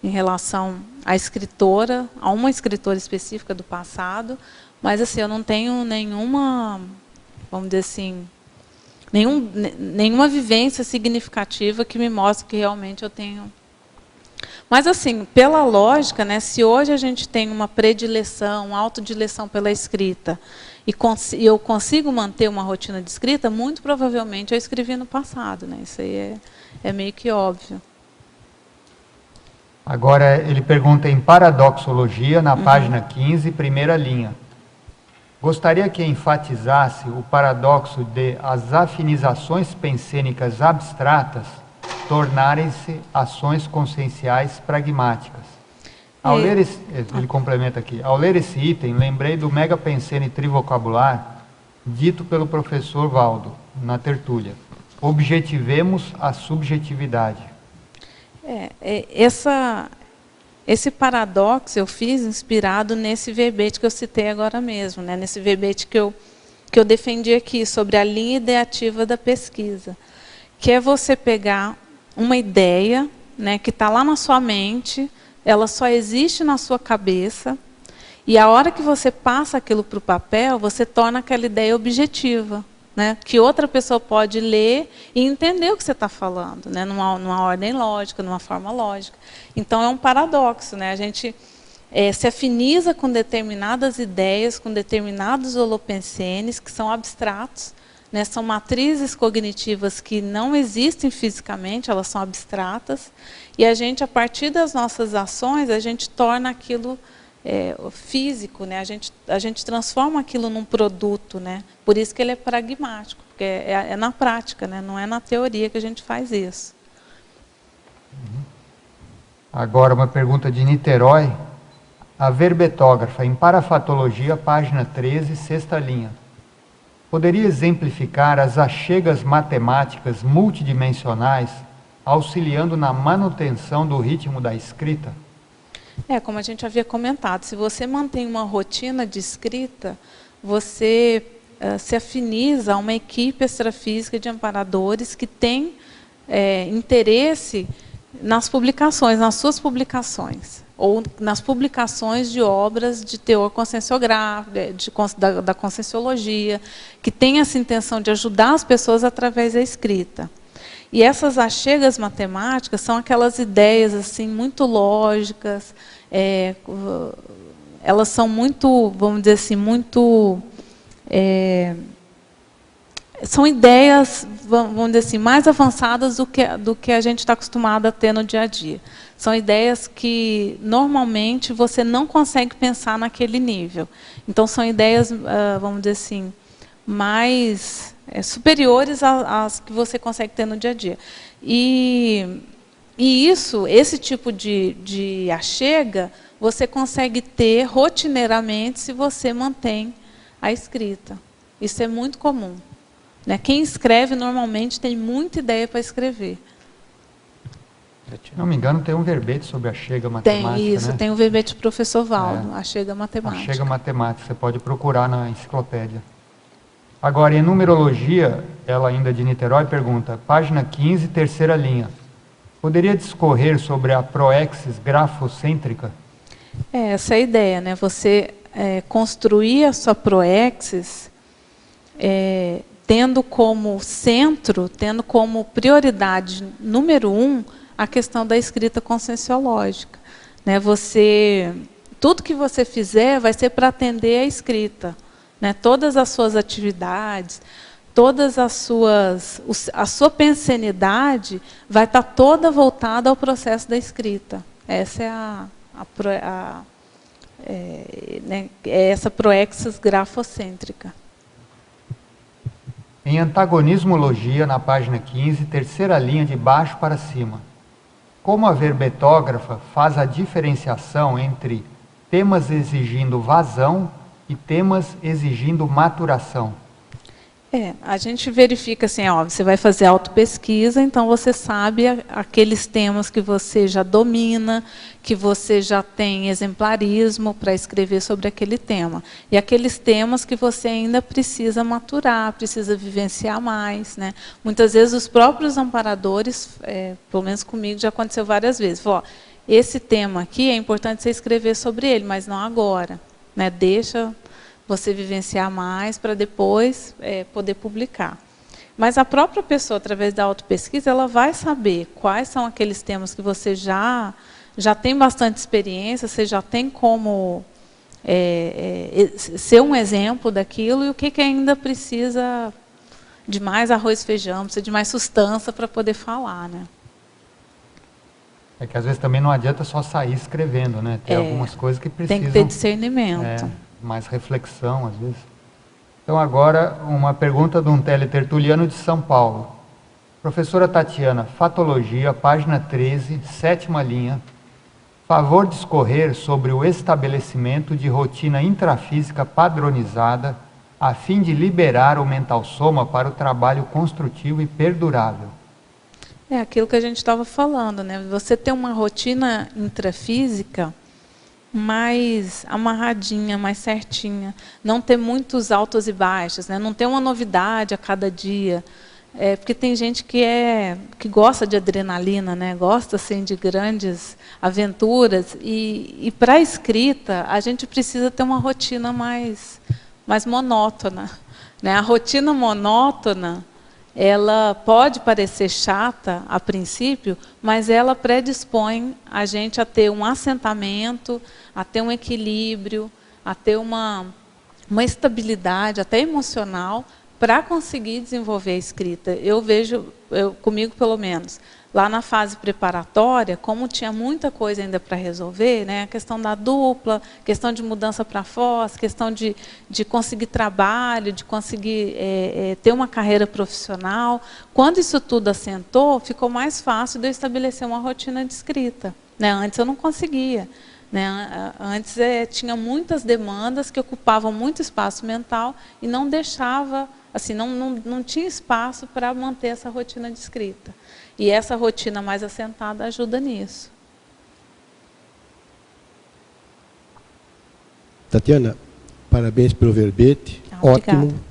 em relação à escritora, a uma escritora específica do passado, mas assim, eu não tenho nenhuma, vamos dizer assim, nenhuma vivência significativa que me mostre que realmente eu tenho. Mas assim, pela lógica, né, se hoje a gente tem uma predileção, uma autodileção pela escrita, e eu consigo manter uma rotina de escrita, muito provavelmente eu escrevi no passado, né? Isso aí é meio que óbvio. Agora ele pergunta em Paradoxologia, na página 15, primeira linha. Gostaria que enfatizasse o paradoxo de as afinizações pensênicas abstratas tornarem-se ações conscienciais pragmáticas. Ao ler ele complementa aqui, ao ler esse item, lembrei do mega pensene trivocabular dito pelo professor Valdo, na tertúlia. Objetivemos a subjetividade. Esse paradoxo eu fiz inspirado nesse verbete que eu citei agora mesmo, né? Nesse verbete que eu defendi aqui, sobre a linha ideativa da pesquisa, que é você pegar uma ideia, né, que está lá na sua mente, ela só existe na sua cabeça, e a hora que você passa aquilo para o papel, você torna aquela ideia objetiva. né, que outra pessoa pode ler e entender o que você está falando, né, numa ordem lógica, numa forma lógica. Então, é um paradoxo, né? A gente se afiniza com determinadas ideias, com determinados holopensenes, que são abstratos, né, são matrizes cognitivas que não existem fisicamente, elas são abstratas, e a gente, a partir das nossas ações, a gente torna aquilo físico, né? A gente transforma aquilo num produto, né? Por isso que ele é pragmático, porque é na prática, né? Não é na teoria que a gente faz isso. Agora uma pergunta de Niterói. A verbetógrafa, em Parafatologia, página 13, sexta linha. Poderia exemplificar as achegas matemáticas multidimensionais, auxiliando na manutenção do ritmo da escrita? Como a gente havia comentado, se você mantém uma rotina de escrita, você se afiniza a uma equipe extrafísica de amparadores que tem interesse nas publicações, nas suas publicações, ou nas publicações de obras de teor conscienciográfico, da conscienciologia, que tem essa intenção de ajudar as pessoas através da escrita. E essas achegas matemáticas são aquelas ideias assim muito lógicas, elas são muito, vamos dizer assim, muito... são ideias, vamos dizer assim, mais avançadas do que a gente está acostumado a ter no dia a dia. São ideias que, normalmente, você não consegue pensar naquele nível. Então, são ideias, vamos dizer assim, mais superiores às que você consegue ter no dia a dia. E esse tipo de achega, você consegue ter rotineiramente se você mantém a escrita. Isso é muito comum. Né? Quem escreve, normalmente, tem muita ideia para escrever. Se não me engano, tem um verbete sobre a chega matemática. Tem isso, né? tem o verbete do professor Valdo, a chega matemática. A chega matemática, você pode procurar na enciclopédia. Agora, em numerologia, ela ainda de Niterói pergunta, página 15, terceira linha. Poderia discorrer sobre a proexis grafocêntrica? Essa é a ideia, né? Você construir a sua proexis tendo como centro, tendo como prioridade número 1, a questão da escrita conscienciológica. Né? Tudo que você fizer vai ser para atender a escrita. Né? Todas as suas atividades, a sua pensenidade vai estar toda voltada ao processo da escrita. Essa é essa proexis grafocêntrica. Em antagonismologia, na página 15, terceira linha de baixo para cima. Como a verbetógrafa faz a diferenciação entre temas exigindo vazão e temas exigindo maturação? A gente verifica assim, você vai fazer autopesquisa, então você sabe aqueles temas que você já domina, que você já tem exemplarismo para escrever sobre aquele tema. E aqueles temas que você ainda precisa maturar, precisa vivenciar mais. Né? Muitas vezes os próprios amparadores, pelo menos comigo já aconteceu várias vezes, esse tema aqui é importante você escrever sobre ele, mas não agora. Né? Deixa você vivenciar mais para depois poder publicar. Mas a própria pessoa, através da autopesquisa, ela vai saber quais são aqueles temas que você já tem bastante experiência, você já tem como ser um exemplo daquilo, e o que ainda precisa de mais arroz e feijão, precisa de mais sustância para poder falar. Né? É que às vezes também não adianta só sair escrevendo, né? Tem algumas coisas que precisam... Tem que ter discernimento. Mais reflexão, às vezes. Então, agora, uma pergunta de um teletertuliano de São Paulo. Professora Tatiana, Fatologia, página 13, sétima linha. Favor discorrer sobre o estabelecimento de rotina intrafísica padronizada a fim de liberar o mental soma para o trabalho construtivo e perdurável. É aquilo que a gente estava falando, né? Você ter uma rotina intrafísica mais amarradinha, mais certinha, não ter muitos altos e baixos, né? Não ter uma novidade a cada dia, porque tem gente que gosta de adrenalina, né? Gosta assim de grandes aventuras, e para a escrita a gente precisa ter uma rotina mais monótona, né? A rotina monótona, ela pode parecer chata a princípio, mas ela predispõe a gente a ter um assentamento, a ter um equilíbrio, a ter uma estabilidade, até emocional, para conseguir desenvolver a escrita. Eu vejo, comigo pelo menos, lá na fase preparatória, como tinha muita coisa ainda para resolver, né, a questão da dupla, questão de mudança para Foz, questão de conseguir trabalho, de conseguir ter uma carreira profissional. Quando isso tudo assentou, ficou mais fácil de eu estabelecer uma rotina de escrita, né? Antes eu não conseguia. Né? Antes tinha muitas demandas que ocupavam muito espaço mental e não deixava, assim, não tinha espaço para manter essa rotina de escrita. E essa rotina mais assentada ajuda nisso. Tatiana, parabéns pelo verbete, ótimo. Obrigada.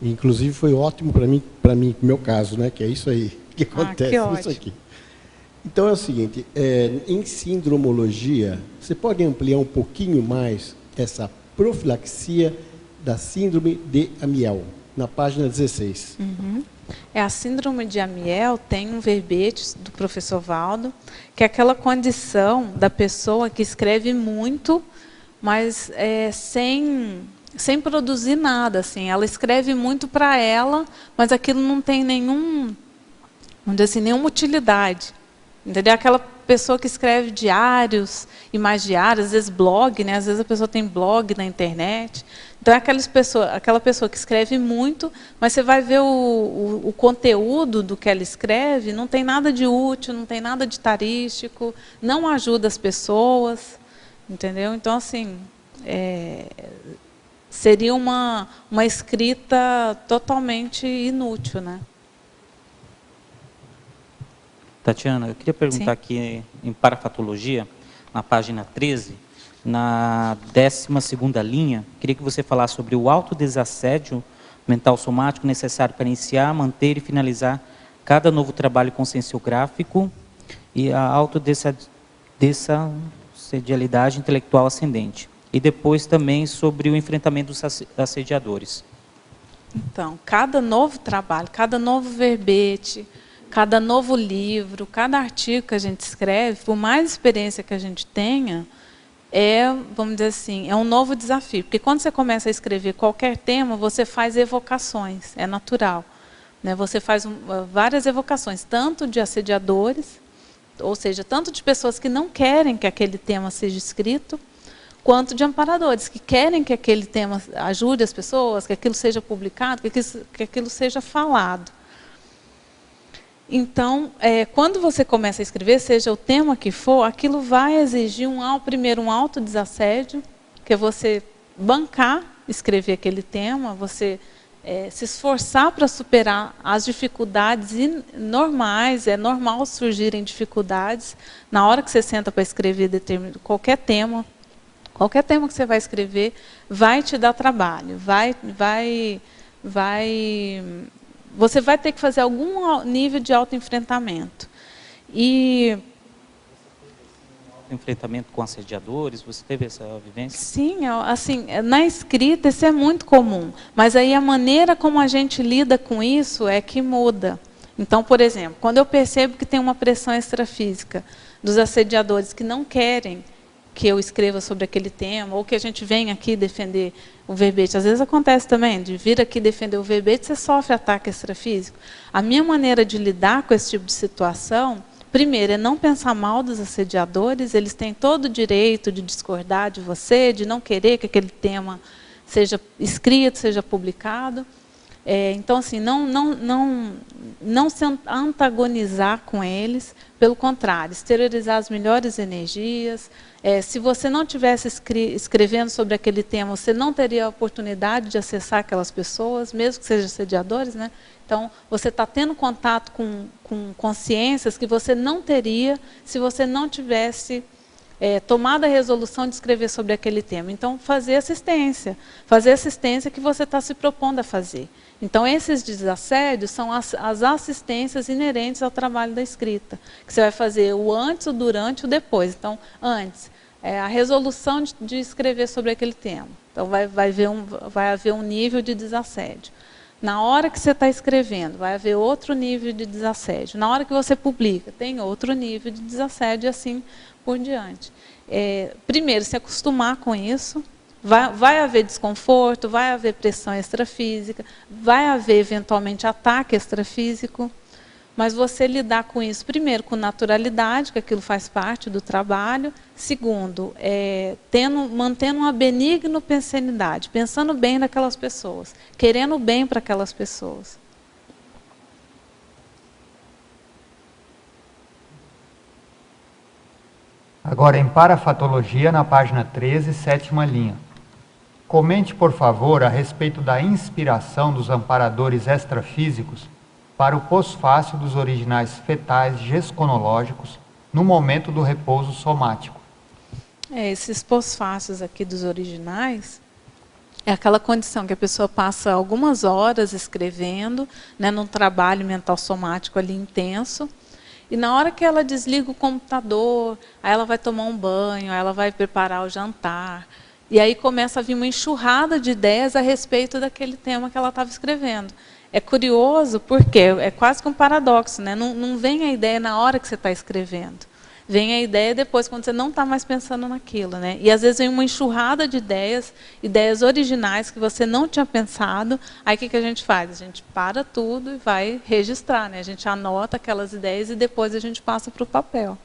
Inclusive foi ótimo para mim, no meu caso, né? Que é isso aí que acontece, que isso aqui. Então é o seguinte, em sindromologia, você pode ampliar um pouquinho mais essa profilaxia da síndrome de Amiel, na página 16. Uhum. A síndrome de Amiel tem um verbete do professor Valdo, que é aquela condição da pessoa que escreve muito, mas sem produzir nada. Assim. Ela escreve muito para ela, mas aquilo não tem vamos dizer assim, nenhuma utilidade. Entendeu? Aquela pessoa que escreve diários e mais diários, às vezes blog, né? Às vezes a pessoa tem blog na internet. Então, é aquela pessoa que escreve muito, mas você vai ver o conteúdo do que ela escreve, não tem nada de útil, não tem nada de tarístico, não ajuda as pessoas. Entendeu? Então, assim, seria uma escrita totalmente inútil, né? Tatiana, eu queria perguntar aqui em parafatologia, na página 13, na 12ª linha, queria que você falasse sobre o autodesassédio mental somático necessário para iniciar, manter e finalizar cada novo trabalho conscienciográfico e a autodessedialidade intelectual ascendente. E depois também sobre o enfrentamento dos assediadores. Então, cada novo trabalho, cada novo verbete, cada novo livro, cada artigo que a gente escreve, por mais experiência que a gente tenha, vamos dizer assim, é um novo desafio. Porque quando você começa a escrever qualquer tema, você faz evocações, é natural. Né? Você faz várias evocações, tanto de assediadores, ou seja, tanto de pessoas que não querem que aquele tema seja escrito, quanto de amparadores, que querem que aquele tema ajude as pessoas, que aquilo seja publicado, que aquilo seja falado. Então, quando você começa a escrever, seja o tema que for, aquilo vai exigir primeiro um autodesassédio, que é você bancar, escrever aquele tema, você se esforçar para superar as dificuldades normais, é normal surgirem dificuldades na hora que você senta para escrever qualquer tema que você vai escrever, vai te dar trabalho, você vai ter que fazer algum nível de autoenfrentamento. Enfrentamento com assediadores, você teve essa vivência? Sim, assim, na escrita isso é muito comum, mas aí a maneira como a gente lida com isso é que muda. Então, por exemplo, quando eu percebo que tem uma pressão extrafísica dos assediadores que não querem que eu escreva sobre aquele tema, ou que a gente venha aqui defender o verbete. Às vezes acontece também, de vir aqui defender o verbete, você sofre ataque extrafísico. A minha maneira de lidar com esse tipo de situação, primeiro, é não pensar mal dos assediadores, eles têm todo o direito de discordar de você, de não querer que aquele tema seja escrito, seja publicado. Então, assim, não se antagonizar com eles, pelo contrário, exteriorizar as melhores energias. Se você não estivesse escrevendo sobre aquele tema, você não teria a oportunidade de acessar aquelas pessoas, mesmo que sejam assediadores, né? Então, você está tendo contato com consciências que você não teria se você não tivesse tomado a resolução de escrever sobre aquele tema. Então, fazer assistência que você está se propondo a fazer. Então, esses desassédios são as assistências inerentes ao trabalho da escrita, que você vai fazer o antes, o durante e o depois. Então, antes, a resolução de escrever sobre aquele tema. Então, vai haver um nível de desassédio. Na hora que você está escrevendo, vai haver outro nível de desassédio. Na hora que você publica, tem outro nível de desassédio e assim por diante. Primeiro, se acostumar com isso. Vai haver desconforto, vai haver pressão extrafísica, vai haver, eventualmente, ataque extrafísico. Mas você lidar com isso, primeiro, com naturalidade, que aquilo faz parte do trabalho. Segundo, mantendo uma benigna pensenidade, pensando bem naquelas pessoas, querendo bem para aquelas pessoas. Agora, em parafatologia, na página 13, 7ª linha. Comente, por favor, a respeito da inspiração dos amparadores extrafísicos para o pós-fácio dos originais fetais gesconológicos no momento do repouso somático. Esses pós-fácios aqui dos originais é aquela condição que a pessoa passa algumas horas escrevendo, né, num trabalho mental somático ali intenso, e na hora que ela desliga o computador, aí ela vai tomar um banho, aí ela vai preparar o jantar, e aí começa a vir uma enxurrada de ideias a respeito daquele tema que ela estava escrevendo. É curioso porque é quase que um paradoxo, né? Não vem a ideia na hora que você está escrevendo. Vem a ideia depois, quando você não está mais pensando naquilo, né? E às vezes vem uma enxurrada de ideias originais que você não tinha pensado. Aí o que a gente faz? A gente para tudo e vai registrar, né? A gente anota aquelas ideias e depois a gente passa para o papel.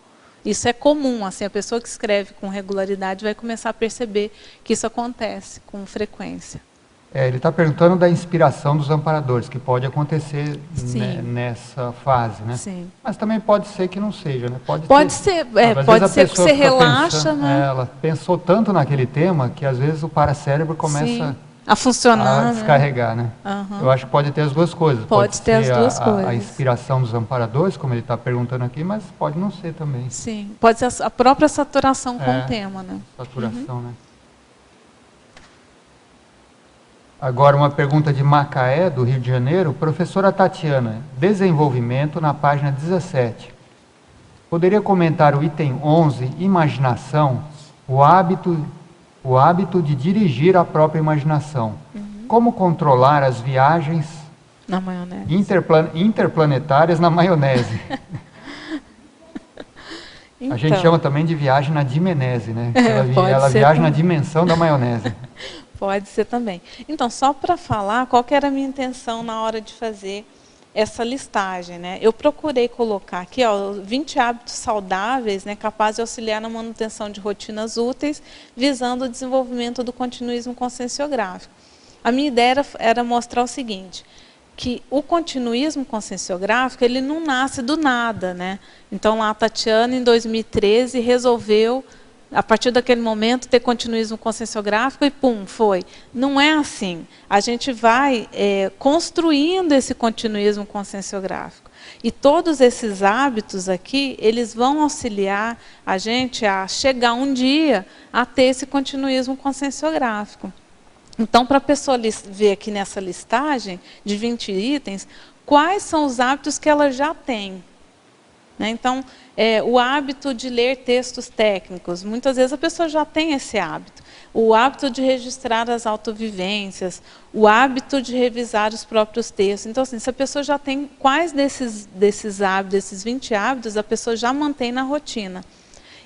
Isso é comum, assim, a pessoa que escreve com regularidade vai começar a perceber que isso acontece com frequência. Ele está perguntando da inspiração dos amparadores, que pode acontecer nessa fase, né? Sim. Mas também pode ser que não seja, né? Pode ser que você relaxa, né? Ela pensou tanto naquele tema que às vezes o paracérebro começa a funcionar, a descarregar, né? Uhum. Eu acho que pode ter as duas coisas. Pode ter as duas coisas. A inspiração dos amparadores, como ele está perguntando aqui, mas pode não ser também. Sim, pode ser a própria saturação com o tema, né? Saturação, né? Agora, uma pergunta de Macaé, do Rio de Janeiro. Professora Tatiana, desenvolvimento na página 17. Poderia comentar o item 11, imaginação, o hábito de dirigir a própria imaginação. Como controlar as viagens na maionese. Interplanetárias na maionese? Então, a gente chama também de viagem na dimenese, né? Ela viaja na dimensão da maionese. Pode ser também. Então, só para falar, qual que era a minha intenção na hora de fazer essa listagem, né? Eu procurei colocar aqui, 20 hábitos saudáveis, né, capazes de auxiliar na manutenção de rotinas úteis, visando o desenvolvimento do continuismo conscienciográfico. A minha ideia era mostrar o seguinte, que o continuismo conscienciográfico, ele não nasce do nada, né? Então, a Tatiana, em 2013, resolveu, a partir daquele momento, ter continuismo conscienciográfico e pum, foi. Não é assim. A gente vai construindo esse continuismo conscienciográfico. E todos esses hábitos aqui, eles vão auxiliar a gente a chegar um dia a ter esse continuismo conscienciográfico. Então, para a pessoa ver aqui nessa listagem de 20 itens, quais são os hábitos que ela já tem. Então, o hábito de ler textos técnicos, muitas vezes a pessoa já tem esse hábito. O hábito de registrar as autovivências, o hábito de revisar os próprios textos. Então, assim, se a pessoa já tem quais desses hábitos, desses 20 hábitos, a pessoa já mantém na rotina.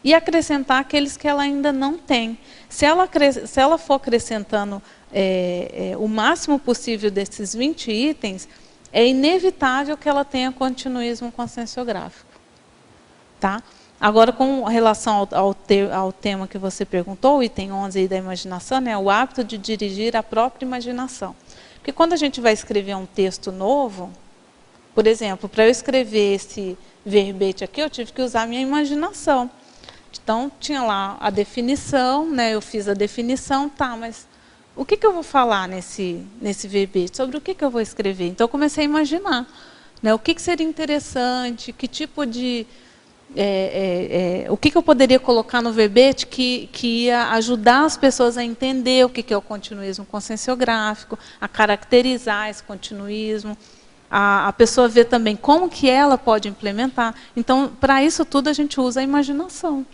E acrescentar aqueles que ela ainda não tem. Se ela for acrescentando o máximo possível desses 20 itens, é inevitável que ela tenha continuismo conscienciográfico. Tá? Agora, com relação ao tema que você perguntou, o item 11 aí da imaginação, né, o hábito de dirigir a própria imaginação. Porque quando a gente vai escrever um texto novo, por exemplo, para eu escrever esse verbete aqui, eu tive que usar a minha imaginação. Então, tinha lá a definição, né, eu fiz a definição, tá, mas o que eu vou falar nesse verbete? Sobre o que eu vou escrever? Então, eu comecei a imaginar, né, o que seria interessante, que tipo de... o que eu poderia colocar no verbete que ia ajudar as pessoas a entender o que é o continuismo conscienciográfico, a caracterizar esse continuismo, a pessoa ver também como que ela pode implementar. Então, para isso tudo, a gente usa a imaginação.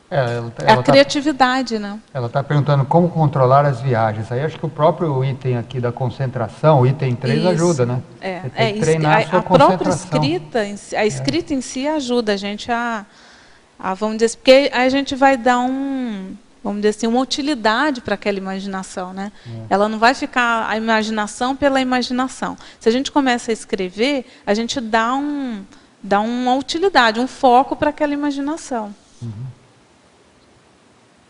É a criatividade, né? Ela está perguntando como controlar as viagens. Aí acho que o próprio item aqui da concentração, o item 3, Isso. ajuda, né? Você tem que treinar a sua própria concentração. escrita, a escrita em si ajuda a gente a vamos dizer assim, porque a gente vai dar vamos dizer assim, uma utilidade para aquela imaginação, né? Ela não vai ficar a imaginação pela imaginação. Se a gente começa a escrever, a gente dá uma utilidade, um foco para aquela imaginação.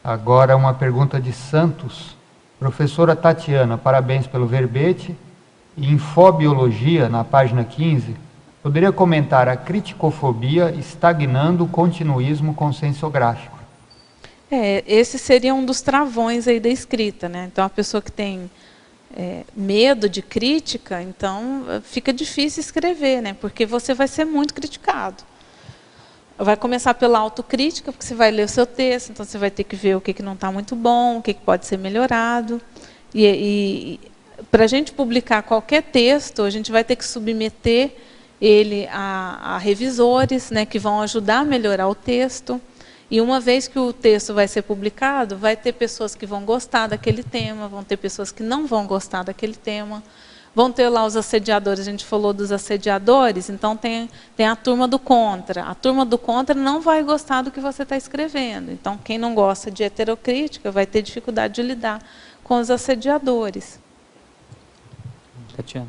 Agora uma pergunta de Santos. Professora Tatiana, parabéns pelo verbete. E em Fobiologia, na página 15, poderia comentar a criticofobia estagnando o continuismo conscienciográfico? Esse seria um dos travões aí da escrita, né? Então, a pessoa que tem medo de crítica, então fica difícil escrever, né? Porque você vai ser muito criticado. Vai começar pela autocrítica, porque você vai ler o seu texto, então você vai ter que ver o que não está muito bom, o que pode ser melhorado. E para a gente publicar qualquer texto, a gente vai ter que submeter ele a revisores, né, que vão ajudar a melhorar o texto. E uma vez que o texto vai ser publicado, vai ter pessoas que vão gostar daquele tema, vão ter pessoas que não vão gostar daquele tema. Vão ter lá os assediadores, a gente falou dos assediadores, então tem a turma do contra. A turma do contra não vai gostar do que você está escrevendo. Então, quem não gosta de heterocrítica vai ter dificuldade de lidar com os assediadores. Tatiana,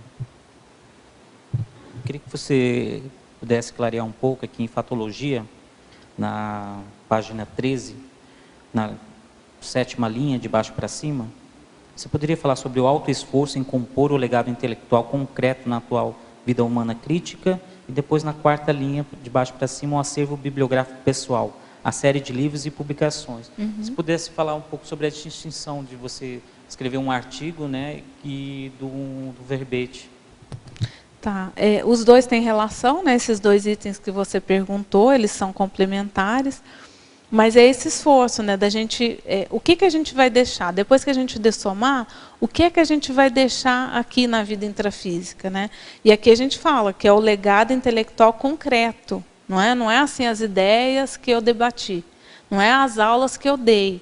eu queria que você pudesse clarear um pouco aqui em Fatologia, na página 13, na 7ª linha, de baixo para cima. Você poderia falar sobre o autoesforço em compor o legado intelectual concreto na atual vida humana crítica e depois na 4ª linha, de baixo para cima, o acervo bibliográfico pessoal, a série de livros e publicações. Se pudesse falar um pouco sobre a distinção de você escrever um artigo, né, e do verbete. Tá. Os dois têm relação, né, esses dois itens que você perguntou, eles são complementares. Mas é esse esforço, né, da gente, o que a gente vai deixar, depois que a gente dessomar, o que a gente vai deixar aqui na vida intrafísica, né? E aqui a gente fala que é o legado intelectual concreto, não é assim as ideias que eu debati, não é as aulas que eu dei,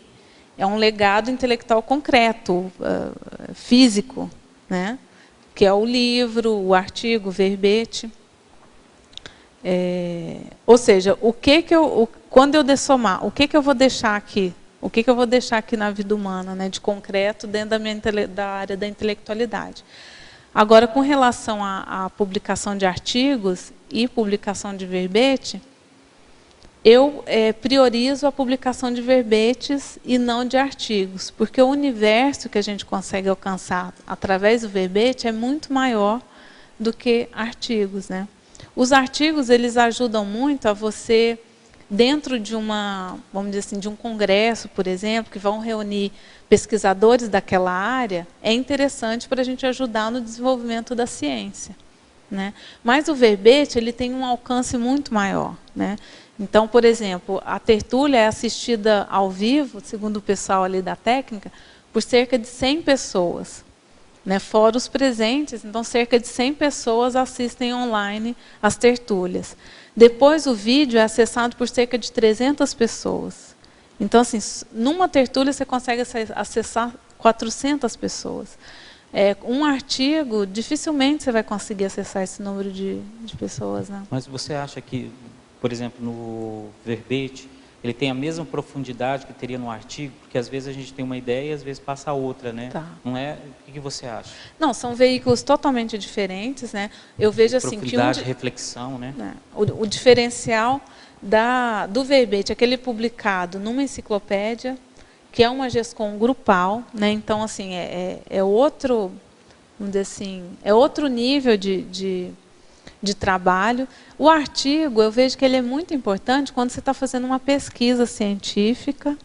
é um legado intelectual concreto, físico, né? Que é o livro, o artigo, o verbete. Ou seja, quando eu dessomar, o que eu vou deixar aqui? O que eu vou deixar aqui na vida humana, né, de concreto, dentro da área da intelectualidade? Agora, com relação à publicação de artigos e publicação de verbete, eu priorizo a publicação de verbetes e não de artigos, porque o universo que a gente consegue alcançar através do verbete é muito maior do que artigos, né? Os artigos, eles ajudam muito a você, dentro de vamos dizer assim, de um congresso, por exemplo, que vão reunir pesquisadores daquela área, é interessante para a gente ajudar no desenvolvimento da ciência, né? Mas o verbete, ele tem um alcance muito maior, né? Então, por exemplo, a tertúlia é assistida ao vivo, segundo o pessoal ali da técnica, por cerca de 100 pessoas. Né, fora os presentes, então cerca de 100 pessoas assistem online às tertúlias. Depois o vídeo é acessado por cerca de 300 pessoas. Então, assim, numa tertúlia você consegue acessar 400 pessoas. Um artigo, dificilmente você vai conseguir acessar esse número de pessoas. Né? Mas você acha que, por exemplo, no verbete, ele tem a mesma profundidade que teria no artigo? Porque às vezes a gente tem uma ideia e às vezes passa a outra, né? Tá. Não é? O que você acha? Não, são veículos totalmente diferentes, né? Eu vejo assim que reflexão, né? O diferencial do verbete, aquele publicado numa enciclopédia, que é uma GESCOM grupal, né? Então, assim, é outro, vamos dizer assim, é outro nível de trabalho. O artigo, eu vejo que ele é muito importante quando você está fazendo uma pesquisa científica,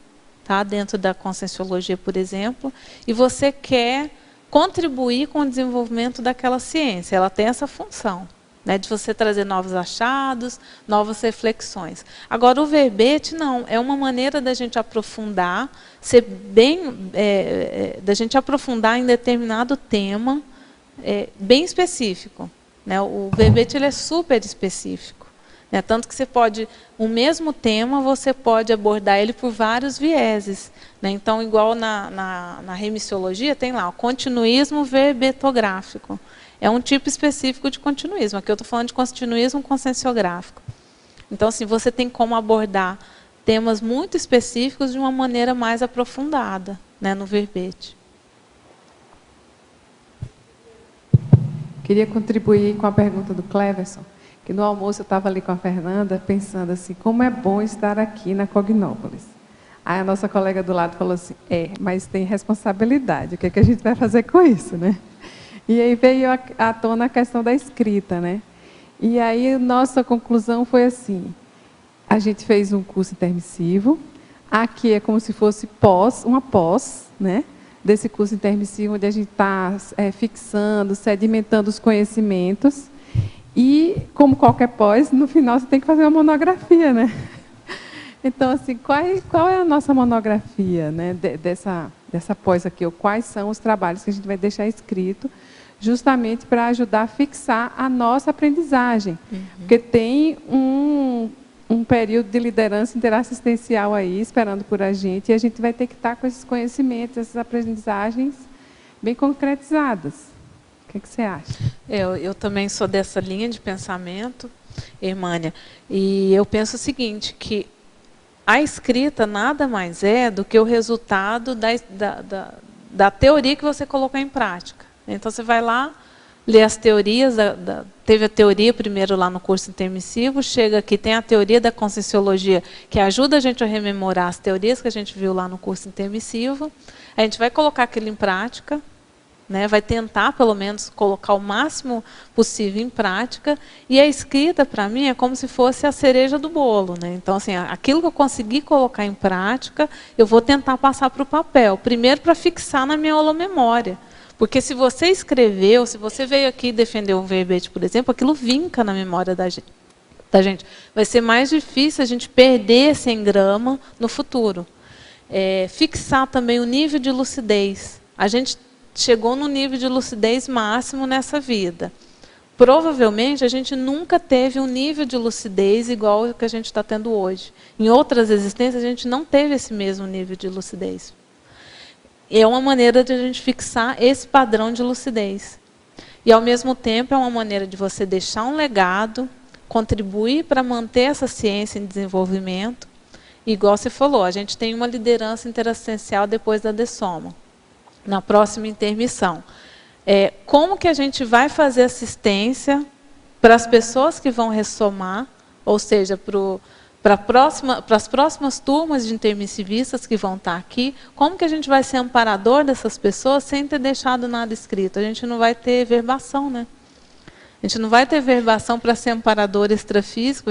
tá, dentro da conscienciologia, por exemplo, e você quer contribuir com o desenvolvimento daquela ciência. Ela tem essa função, né, de você trazer novos achados, novas reflexões. Agora, o verbete, não, é uma maneira da gente aprofundar, da gente aprofundar em determinado tema bem específico. Né? O verbete ele é super específico. Né? Tanto que você pode, o mesmo tema, você pode abordar ele por vários vieses. Né? Então, igual na remissiologia, tem lá o continuismo verbetográfico. É um tipo específico de continuismo. Aqui eu estou falando de continuismo conscienciográfico. Então, assim, você tem como abordar temas muito específicos de uma maneira mais aprofundada, né, no verbete. Queria contribuir com a pergunta do Cleverson, que no almoço eu estava ali com a Fernanda, pensando assim, como é bom estar aqui na Cognópolis. Aí a nossa colega do lado falou assim, mas tem responsabilidade, o que é que a gente vai fazer com isso, né? E aí veio à tona a questão da escrita, né? E aí nossa conclusão foi assim, a gente fez um curso intermissivo, aqui é como se fosse uma pós, né? Desse curso intermissivo, onde a gente está fixando, sedimentando os conhecimentos, e, como qualquer pós, no final você tem que fazer uma monografia, né? Então, assim, qual é a nossa monografia, né, dessa pós aqui, ou quais são os trabalhos que a gente vai deixar escrito, justamente para ajudar a fixar a nossa aprendizagem. Porque tem um período de liderança interassistencial aí, esperando por a gente, e a gente vai ter que estar com esses conhecimentos, essas aprendizagens bem concretizadas. O que você acha? Eu também sou dessa linha de pensamento, Irmânia, e eu penso o seguinte, que a escrita nada mais é do que o resultado da teoria que você colocou em prática. Então, você vai lá, lê as teorias, teve a teoria primeiro lá no curso intermissivo, chega aqui, tem a teoria da conscienciologia, que ajuda a gente a rememorar as teorias que a gente viu lá no curso intermissivo. A gente vai colocar aquilo em prática, né, vai tentar, pelo menos, colocar o máximo possível em prática, e a escrita, para mim, é como se fosse a cereja do bolo. Né? Então, assim, aquilo que eu consegui colocar em prática, eu vou tentar passar para o papel, primeiro para fixar na minha holomemória. Porque se você escreveu, se você veio aqui defender um verbete, por exemplo, aquilo vinca na memória da gente. Vai ser mais difícil a gente perder esse engrama no futuro. Fixar também o nível de lucidez. A gente chegou no nível de lucidez máximo nessa vida. Provavelmente, a gente nunca teve um nível de lucidez igual ao que a gente está tendo hoje. Em outras existências, a gente não teve esse mesmo nível de lucidez. É uma maneira de a gente fixar esse padrão de lucidez. E, ao mesmo tempo, é uma maneira de você deixar um legado, contribuir para manter essa ciência em desenvolvimento. E, igual você falou, a gente tem uma liderança interassistencial depois da dessoma, na próxima intermissão. Como que a gente vai fazer assistência para as pessoas que vão ressomar, ou seja, para as próximas turmas de intermissivistas que vão estar aqui, como que a gente vai ser amparador dessas pessoas sem ter deixado nada escrito? A gente não vai ter verbação, né? A gente não vai ter verbação para ser amparador extrafísico.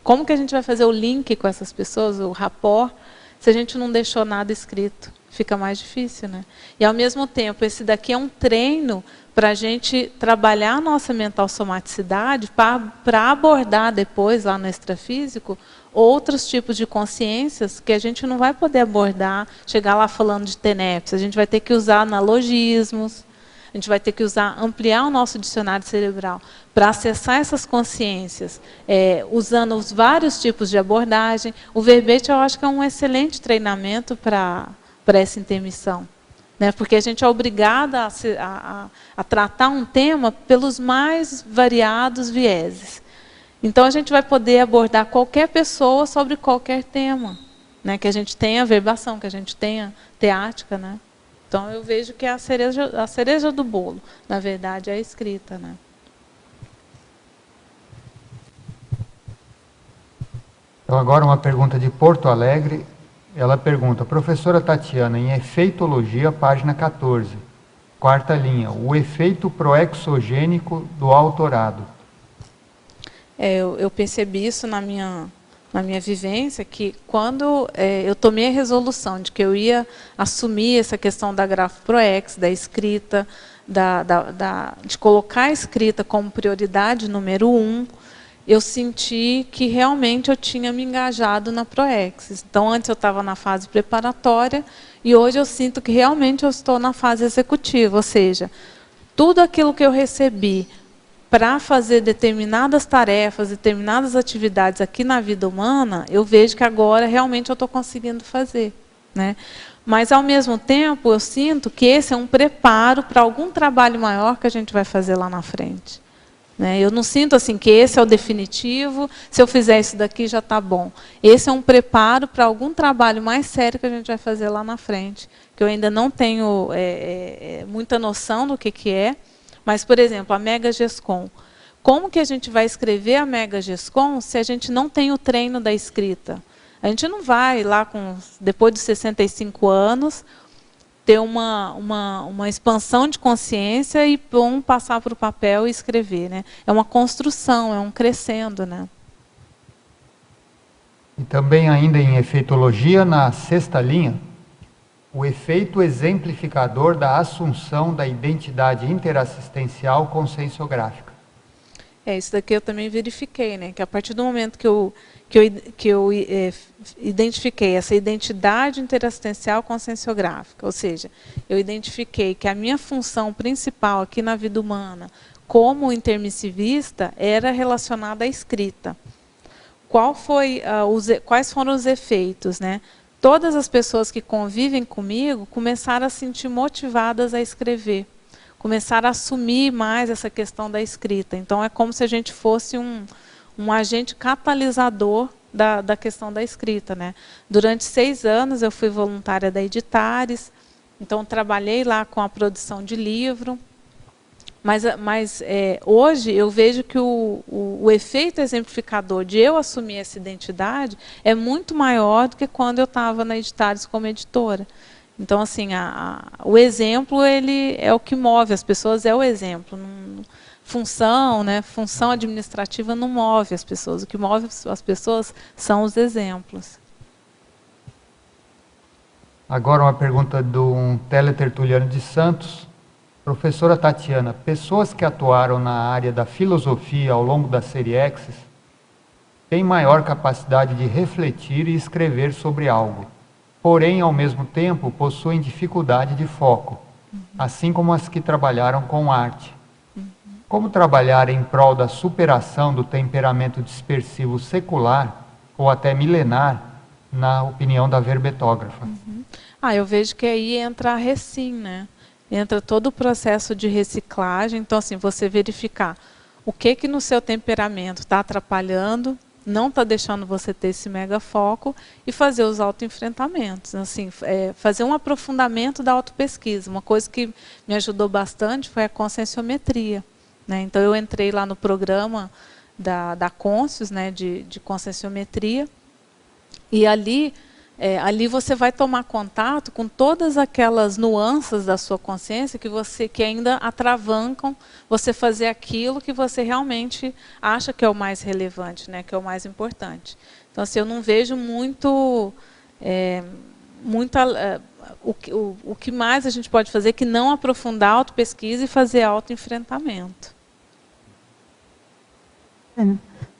Como que a gente vai fazer o link com essas pessoas, o rapport, se a gente não deixou nada escrito? Fica mais difícil, né? E, ao mesmo tempo, esse daqui é um treino para a gente trabalhar a nossa mental somaticidade para abordar depois, lá no extrafísico, outros tipos de consciências que a gente não vai poder abordar, chegar lá falando de TENEPS. A gente vai ter que usar analogismos, a gente vai ter que ampliar o nosso dicionário cerebral para acessar essas consciências, usando os vários tipos de abordagem. O verbete, eu acho que é um excelente treinamento para essa intermissão. Né? Porque a gente é obrigada a tratar um tema pelos mais variados vieses. Então, a gente vai poder abordar qualquer pessoa sobre qualquer tema. Né? Que a gente tenha verbação, que a gente tenha teática. Né? Então, eu vejo que a cereja do bolo, na verdade, é a escrita. Né? Então, agora uma pergunta de Porto Alegre. Ela pergunta, professora Tatiana, em efeitologia, página 14, quarta linha, o efeito proexogênico do autorado. Eu percebi isso na minha vivência, que quando eu tomei a resolução de que eu ia assumir essa questão da grafo-proex, da escrita, de colocar a escrita como prioridade número 1, eu senti que realmente eu tinha me engajado na Proexis. Então, antes eu estava na fase preparatória e hoje eu sinto que realmente eu estou na fase executiva, ou seja, tudo aquilo que eu recebi para fazer determinadas tarefas, determinadas atividades aqui na vida humana, eu vejo que agora realmente eu estou conseguindo fazer, né? Mas, ao mesmo tempo, eu sinto que esse é um preparo para algum trabalho maior que a gente vai fazer lá na frente. Né? Eu não sinto assim que esse é o definitivo, se eu fizer isso daqui já está bom. Esse é um preparo para algum trabalho mais sério que a gente vai fazer lá na frente, que eu ainda não tenho muita noção do que é. Mas, por exemplo, a Mega GESCOM. Como que a gente vai escrever a Mega GESCOM se a gente não tem o treino da escrita? A gente não vai lá, depois de 65 anos, ter uma expansão de consciência e passar para o papel e escrever. Né? É uma construção, é um crescendo. Né? E também ainda em efeitologia, na 6ª linha, o efeito exemplificador da assunção da identidade interassistencial conscienciográfica. Isso daqui eu também verifiquei, né? Que a partir do momento que eu identifiquei essa identidade interassistencial conscienciográfica, ou seja, eu identifiquei que a minha função principal aqui na vida humana, como intermissivista, era relacionada à escrita. Quais foram os efeitos, né? Todas as pessoas que convivem comigo começaram a se sentir motivadas a escrever. Começaram a assumir mais essa questão da escrita. Então, é como se a gente fosse um agente catalisador da questão da escrita. Né? Durante 6 anos, eu fui voluntária da Editares, então trabalhei lá com a produção de livro. Mas hoje eu vejo que o efeito exemplificador de eu assumir essa identidade é muito maior do que quando eu estava na Editares como editora. Então, assim, o exemplo ele é o que move as pessoas, é o exemplo. Função, né, função administrativa não move as pessoas. O que move as pessoas são os exemplos. Agora uma pergunta de um teletertuliano de Santos. Professora Tatiana, pessoas que atuaram na área da filosofia ao longo da série Exis têm maior capacidade de refletir e escrever sobre algo. Porém, ao mesmo tempo, possuem dificuldade de foco, assim como as que trabalharam com arte. Como trabalhar em prol da superação do temperamento dispersivo secular, ou até milenar, na opinião da verbetógrafa? Eu vejo que aí entra a Recim, né? Entra todo o processo de reciclagem. Então, assim, você verificar o que no seu temperamento está atrapalhando, não está deixando você ter esse mega foco e fazer os autoenfrentamentos. Assim, fazer um aprofundamento da autopesquisa. Uma coisa que me ajudou bastante foi a conscienciometria. Né? Então, eu entrei lá no programa da Conscius, né, de conscienciometria, e ali você vai tomar contato com todas aquelas nuances da sua consciência que ainda atravancam você fazer aquilo que você realmente acha que é o mais relevante, né, que é o mais importante. Então, assim, eu não vejo o que mais a gente pode fazer que não aprofundar a autopesquisa e fazer autoenfrentamento.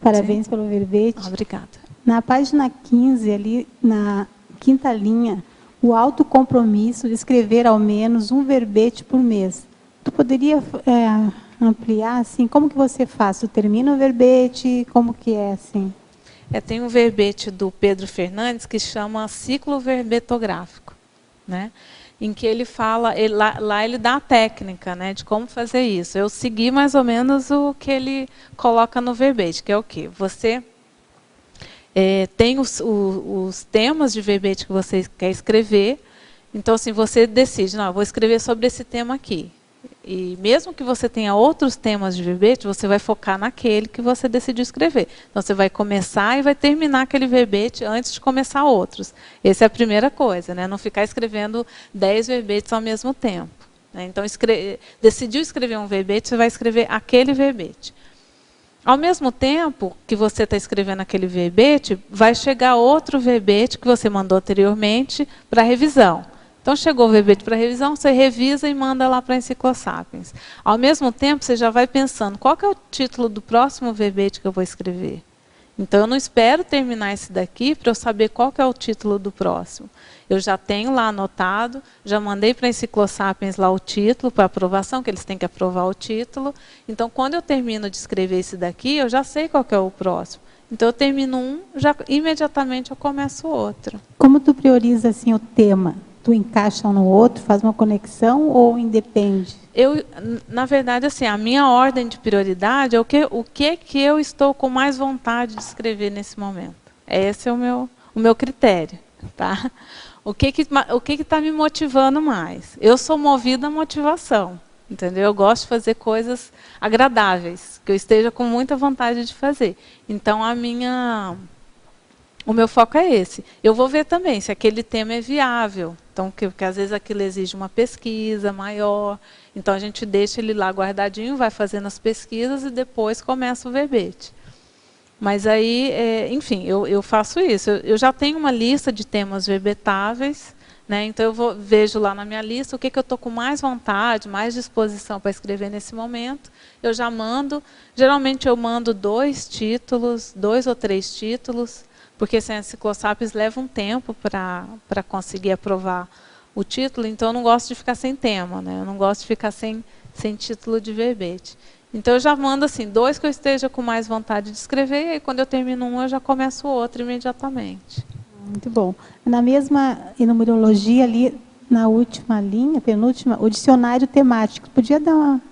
Parabéns Sim. pelo verbete. Obrigada. Na página 15, ali na 5ª linha, o autocompromisso de escrever ao menos um verbete por mês. Tu poderia ampliar, assim, como que você faz? Tu termina o verbete, como que é, assim? Tem um verbete do Pedro Fernandes que chama Ciclo Verbetográfico, né? Em que ele fala, lá ele dá a técnica, né, de como fazer isso. Eu segui mais ou menos o que ele coloca no verbete, que é o quê? Você tem os temas de verbete que você quer escrever. Então, assim, você decide, não, eu vou escrever sobre esse tema aqui. E mesmo que você tenha outros temas de verbete, você vai focar naquele que você decidiu escrever. Então, você vai começar e vai terminar aquele verbete antes de começar outros. Essa é a primeira coisa, né? Não ficar escrevendo 10 verbetes ao mesmo tempo. Né? Então, decidiu escrever um verbete, você vai escrever aquele verbete. Ao mesmo tempo que você está escrevendo aquele verbete, vai chegar outro verbete que você mandou anteriormente para revisão. Então, chegou o verbete para revisão, você revisa e manda lá para a Enciclosapiens. Ao mesmo tempo, você já vai pensando, qual que é o título do próximo verbete que eu vou escrever? Então, eu não espero terminar esse daqui para eu saber qual que é o título do próximo. Eu já tenho lá anotado, já mandei para a Enciclosapiens lá o título para aprovação, que eles têm que aprovar o título. Então, quando eu termino de escrever esse daqui, eu já sei qual que é o próximo. Então, eu termino um, já imediatamente eu começo outro. Como tu prioriza assim o tema? Tu encaixa um no outro, faz uma conexão ou independe? Na verdade, assim, a minha ordem de prioridade é o que eu estou com mais vontade de escrever nesse momento. Esse é o meu critério, tá? O que está me motivando mais? Eu sou movida à motivação, entendeu? Eu gosto de fazer coisas agradáveis, que eu esteja com muita vontade de fazer. Então, o meu foco é esse. Eu vou ver também se aquele tema é viável. Então, porque às vezes aquilo exige uma pesquisa maior. Então, a gente deixa ele lá guardadinho, vai fazendo as pesquisas e depois começa o verbete. Mas aí, enfim, eu faço isso. Eu já tenho uma lista de temas verbetáveis, né? Então, eu vejo lá na minha lista o que eu estou com mais vontade, mais disposição para escrever nesse momento. Eu já mando. Geralmente, eu mando 2 ou 3 títulos, porque a Enciclosapiens leva um tempo para conseguir aprovar o título, então eu não gosto de ficar sem tema, né? Eu não gosto de ficar sem título de verbete. Então eu já mando assim, 2 que eu esteja com mais vontade de escrever, e aí quando eu termino um, eu já começo o outro imediatamente. Muito bom. Na mesma numerologia ali, na última linha, penúltima, o dicionário temático. Podia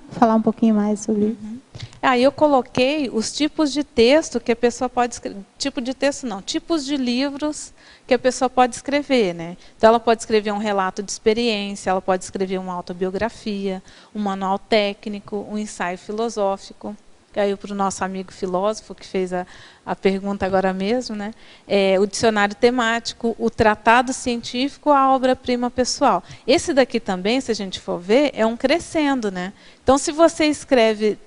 falar um pouquinho mais sobre isso? Aí eu coloquei os tipos de texto que a pessoa pode escrever. Tipo de texto não, tipos de livros que a pessoa pode escrever, né? Então ela pode escrever um relato de experiência, ela pode escrever uma autobiografia, um manual técnico, um ensaio filosófico. Aí para o nosso amigo filósofo que fez a pergunta agora mesmo, né? O dicionário temático, o tratado científico, a obra-prima pessoal. Esse daqui também, se a gente for ver, é um crescendo, né? Então, se você escreve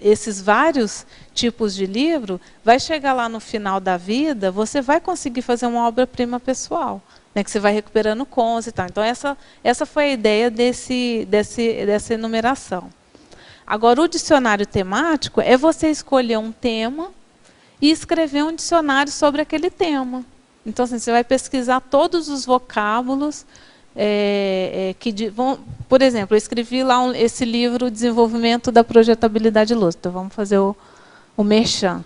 esses vários tipos de livro, vai chegar lá no final da vida, você vai conseguir fazer uma obra-prima pessoal, né, que você vai recuperando cons e tal. Então, essa foi a ideia dessa enumeração. Agora, o dicionário temático é você escolher um tema e escrever um dicionário sobre aquele tema. Então, assim, você vai pesquisar todos os vocábulos por exemplo, eu escrevi lá esse livro, Desenvolvimento da Projetabilidade Lúcida. Vamos fazer o merchan.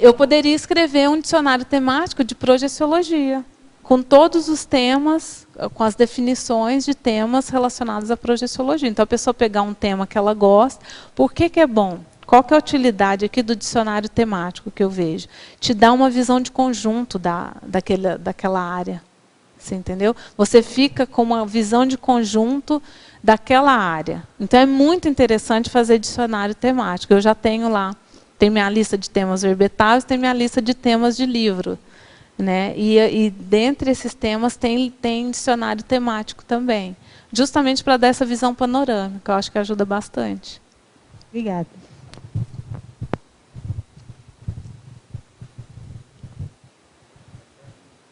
Eu poderia escrever um dicionário temático de projeciologia, com todos os temas, com as definições de temas relacionados à projeciologia. Então, a pessoa pegar um tema que ela gosta, por que é bom? Qual que é a utilidade aqui do dicionário temático que eu vejo? Te dá uma visão de conjunto daquela área. Você entendeu? Você fica com uma visão de conjunto daquela área. Então, é muito interessante fazer dicionário temático. Eu já tenho lá, tem minha lista de temas verbetáveis, tem minha lista de temas de livro, né? E dentre esses temas tem dicionário temático também, justamente para dar essa visão panorâmica. Eu acho que ajuda bastante. Obrigada.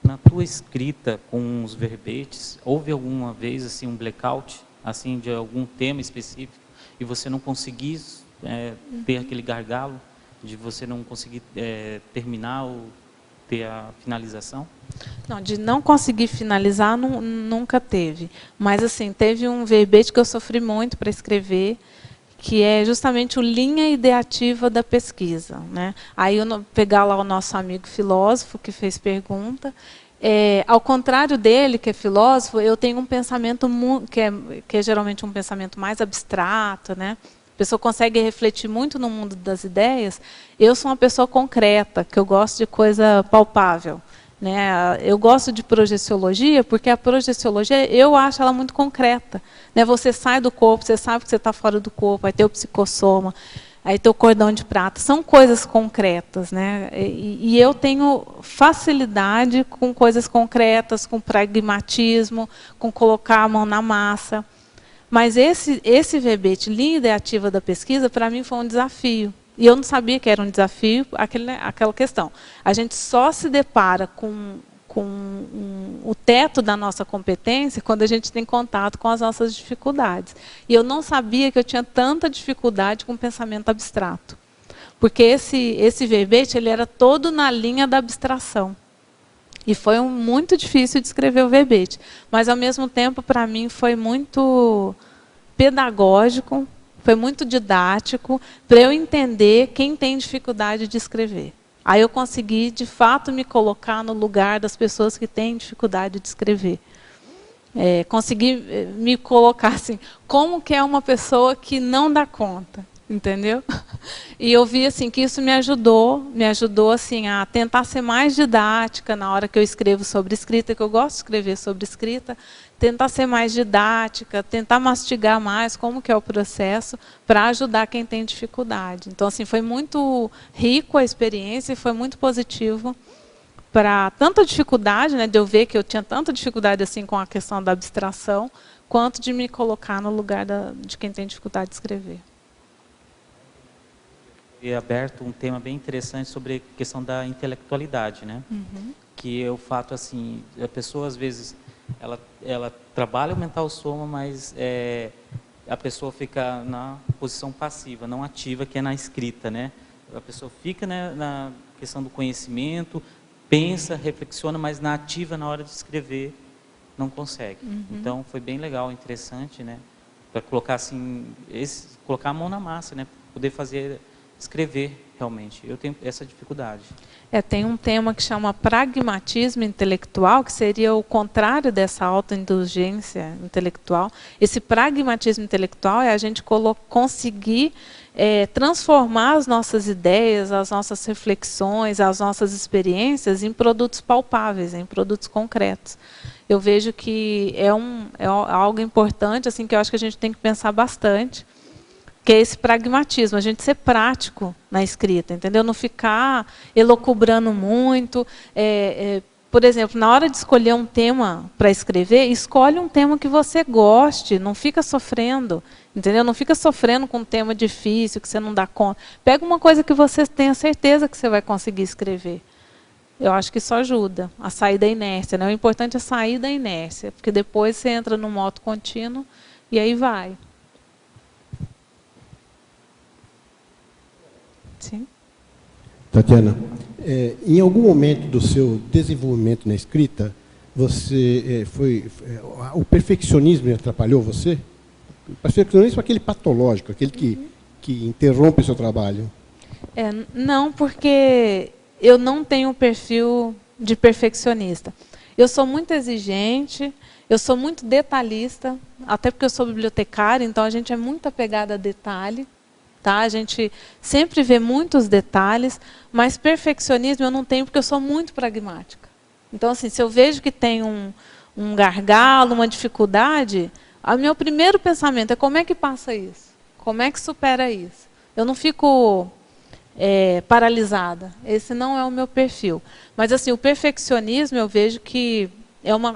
Na tua escrita com os verbetes, houve alguma vez assim um blackout assim de algum tema específico e você não conseguir ter aquele gargalo de você não conseguir terminar ou ter a finalização? Não, de não conseguir finalizar nunca teve. Mas assim, teve um verbete que eu sofri muito para escrever, que é justamente o linha ideativa da pesquisa, né? Aí eu pegar lá o nosso amigo filósofo que fez pergunta, ao contrário dele, que é filósofo, eu tenho um pensamento que é geralmente um pensamento mais abstrato, né? A pessoa consegue refletir muito no mundo das ideias. Eu sou uma pessoa concreta, que eu gosto de coisa palpável, né? Eu gosto de projeciologia porque a projeciologia, eu acho ela muito concreta, né? Você sai do corpo, você sabe que você está fora do corpo, aí tem o psicossoma, aí tem o cordão de prata, são coisas concretas, né? E eu tenho facilidade com coisas concretas, com pragmatismo, com colocar a mão na massa. Mas esse verbete, linha ideativa da pesquisa, para mim foi um desafio. E eu não sabia que era um desafio, aquela questão. A gente só se depara com o teto da nossa competência quando a gente tem contato com as nossas dificuldades. E eu não sabia que eu tinha tanta dificuldade com o pensamento abstrato. porque esse verbete ele era todo na linha da abstração. E foi muito difícil de escrever o verbete. Mas, ao mesmo tempo, para mim, foi muito pedagógico, foi muito didático, para eu entender quem tem dificuldade de escrever. Aí eu consegui, de fato, me colocar no lugar das pessoas que têm dificuldade de escrever. Consegui me colocar assim, como que é uma pessoa que não dá conta, entendeu? E eu vi assim, que isso me ajudou assim, a tentar ser mais didática na hora que eu escrevo sobre escrita, que eu gosto de escrever sobre escrita, tentar ser mais didática, tentar mastigar mais como que é o processo, para ajudar quem tem dificuldade. Então, assim, foi muito rico a experiência e foi muito positivo para tanta dificuldade, né, de eu ver que eu tinha tanta dificuldade assim com a questão da abstração, quanto de me colocar no lugar de quem tem dificuldade de escrever. Foi aberto um tema bem interessante sobre a questão da intelectualidade, né? Que é o fato assim, a pessoa às vezes ela trabalha o mental soma, mas a pessoa fica na posição passiva, não ativa, que é na escrita, né? A pessoa fica, né, na questão do conhecimento, pensa, reflexiona, mas na ativa, na hora de escrever, não consegue. Então, foi bem legal, interessante, né? Para colocar assim, colocar a mão na massa, né? Poder escrever realmente. Eu tenho essa dificuldade. Tem um tema que chama pragmatismo intelectual, que seria o contrário dessa autoindulgência intelectual. Esse pragmatismo intelectual é a gente conseguir transformar as nossas ideias, as nossas reflexões, as nossas experiências em produtos palpáveis, em produtos concretos. Eu vejo que é algo importante, assim, que eu acho que a gente tem que pensar bastante, que é esse pragmatismo, a gente ser prático na escrita, entendeu? Não ficar elucubrando muito. Por exemplo, na hora de escolher um tema para escrever, escolhe um tema que você goste, não fica sofrendo, entendeu? Não fica sofrendo com um tema difícil, que você não dá conta. Pega uma coisa que você tenha certeza que você vai conseguir escrever. Eu acho que isso ajuda a sair da inércia, né? O importante é sair da inércia, porque depois você entra no modo contínuo e aí vai. Sim. Tatiana, em algum momento do seu desenvolvimento na escrita, o perfeccionismo atrapalhou você? O perfeccionismo é aquele patológico, aquele que interrompe o seu trabalho. Não, porque eu não tenho um perfil de perfeccionista. Eu sou muito exigente, eu sou muito detalhista, até porque eu sou bibliotecária, então a gente é muito apegada a detalhe. Tá? A gente sempre vê muitos detalhes, mas perfeccionismo eu não tenho porque eu sou muito pragmática. Então, assim, se eu vejo que tem um gargalo, uma dificuldade, o meu primeiro pensamento é como é que passa isso? Como é que supera isso? Eu não fico paralisada. Esse não é o meu perfil. Mas, assim, o perfeccionismo eu vejo que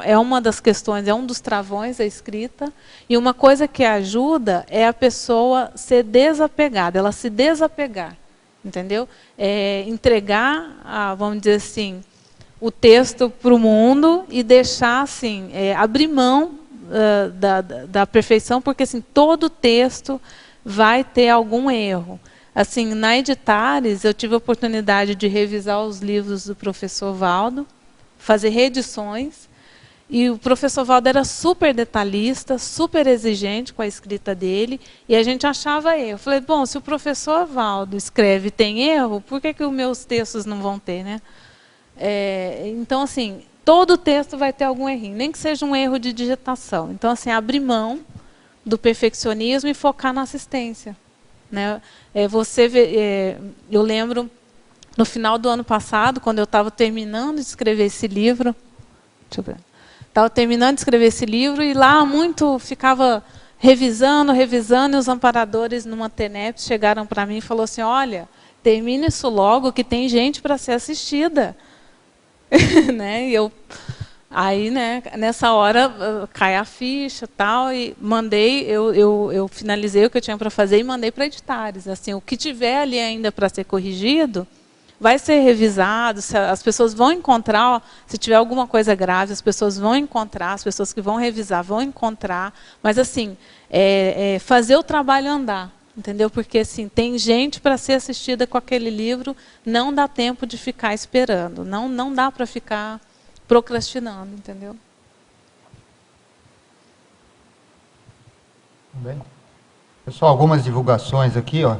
é uma das questões, é um dos travões da escrita, e uma coisa que ajuda é a pessoa ser desapegada, ela se desapegar, entendeu? Entregar, vamos dizer assim, o texto para o mundo e deixar, assim, abrir mão da perfeição, porque assim, todo texto vai ter algum erro. Assim, na Editares, eu tive a oportunidade de revisar os livros do professor Valdo, fazer reedições. E o professor Valdo era super detalhista, super exigente com a escrita dele, e a gente achava erro. Eu falei, bom, se o professor Valdo escreve e tem erro, por que os meus textos não vão ter, né? Então, assim, todo texto vai ter algum errinho, nem que seja um erro de digitação. Então, assim, abrir mão do perfeccionismo e focar na assistência. Né? Eu lembro, no final do ano passado, quando eu estava terminando de escrever esse livro, deixa eu ver. Estava terminando de escrever esse livro e lá ficava revisando, e os amparadores numa TENEP chegaram para mim e falaram assim, olha, termina isso logo que tem gente para ser assistida. Né? Aí, né, nessa hora, cai a ficha tal, e mandei, eu finalizei o que eu tinha para fazer e mandei para Editares. Assim, o que tiver ali ainda para ser corrigido, vai ser revisado, as pessoas vão encontrar, se tiver alguma coisa grave, as pessoas vão encontrar, as pessoas que vão revisar vão encontrar, mas assim, fazer o trabalho andar, Entendeu? Porque assim, tem gente para ser assistida com aquele livro, não dá tempo de ficar esperando, não dá para ficar procrastinando, entendeu? Bem. Pessoal, algumas divulgações aqui, ó.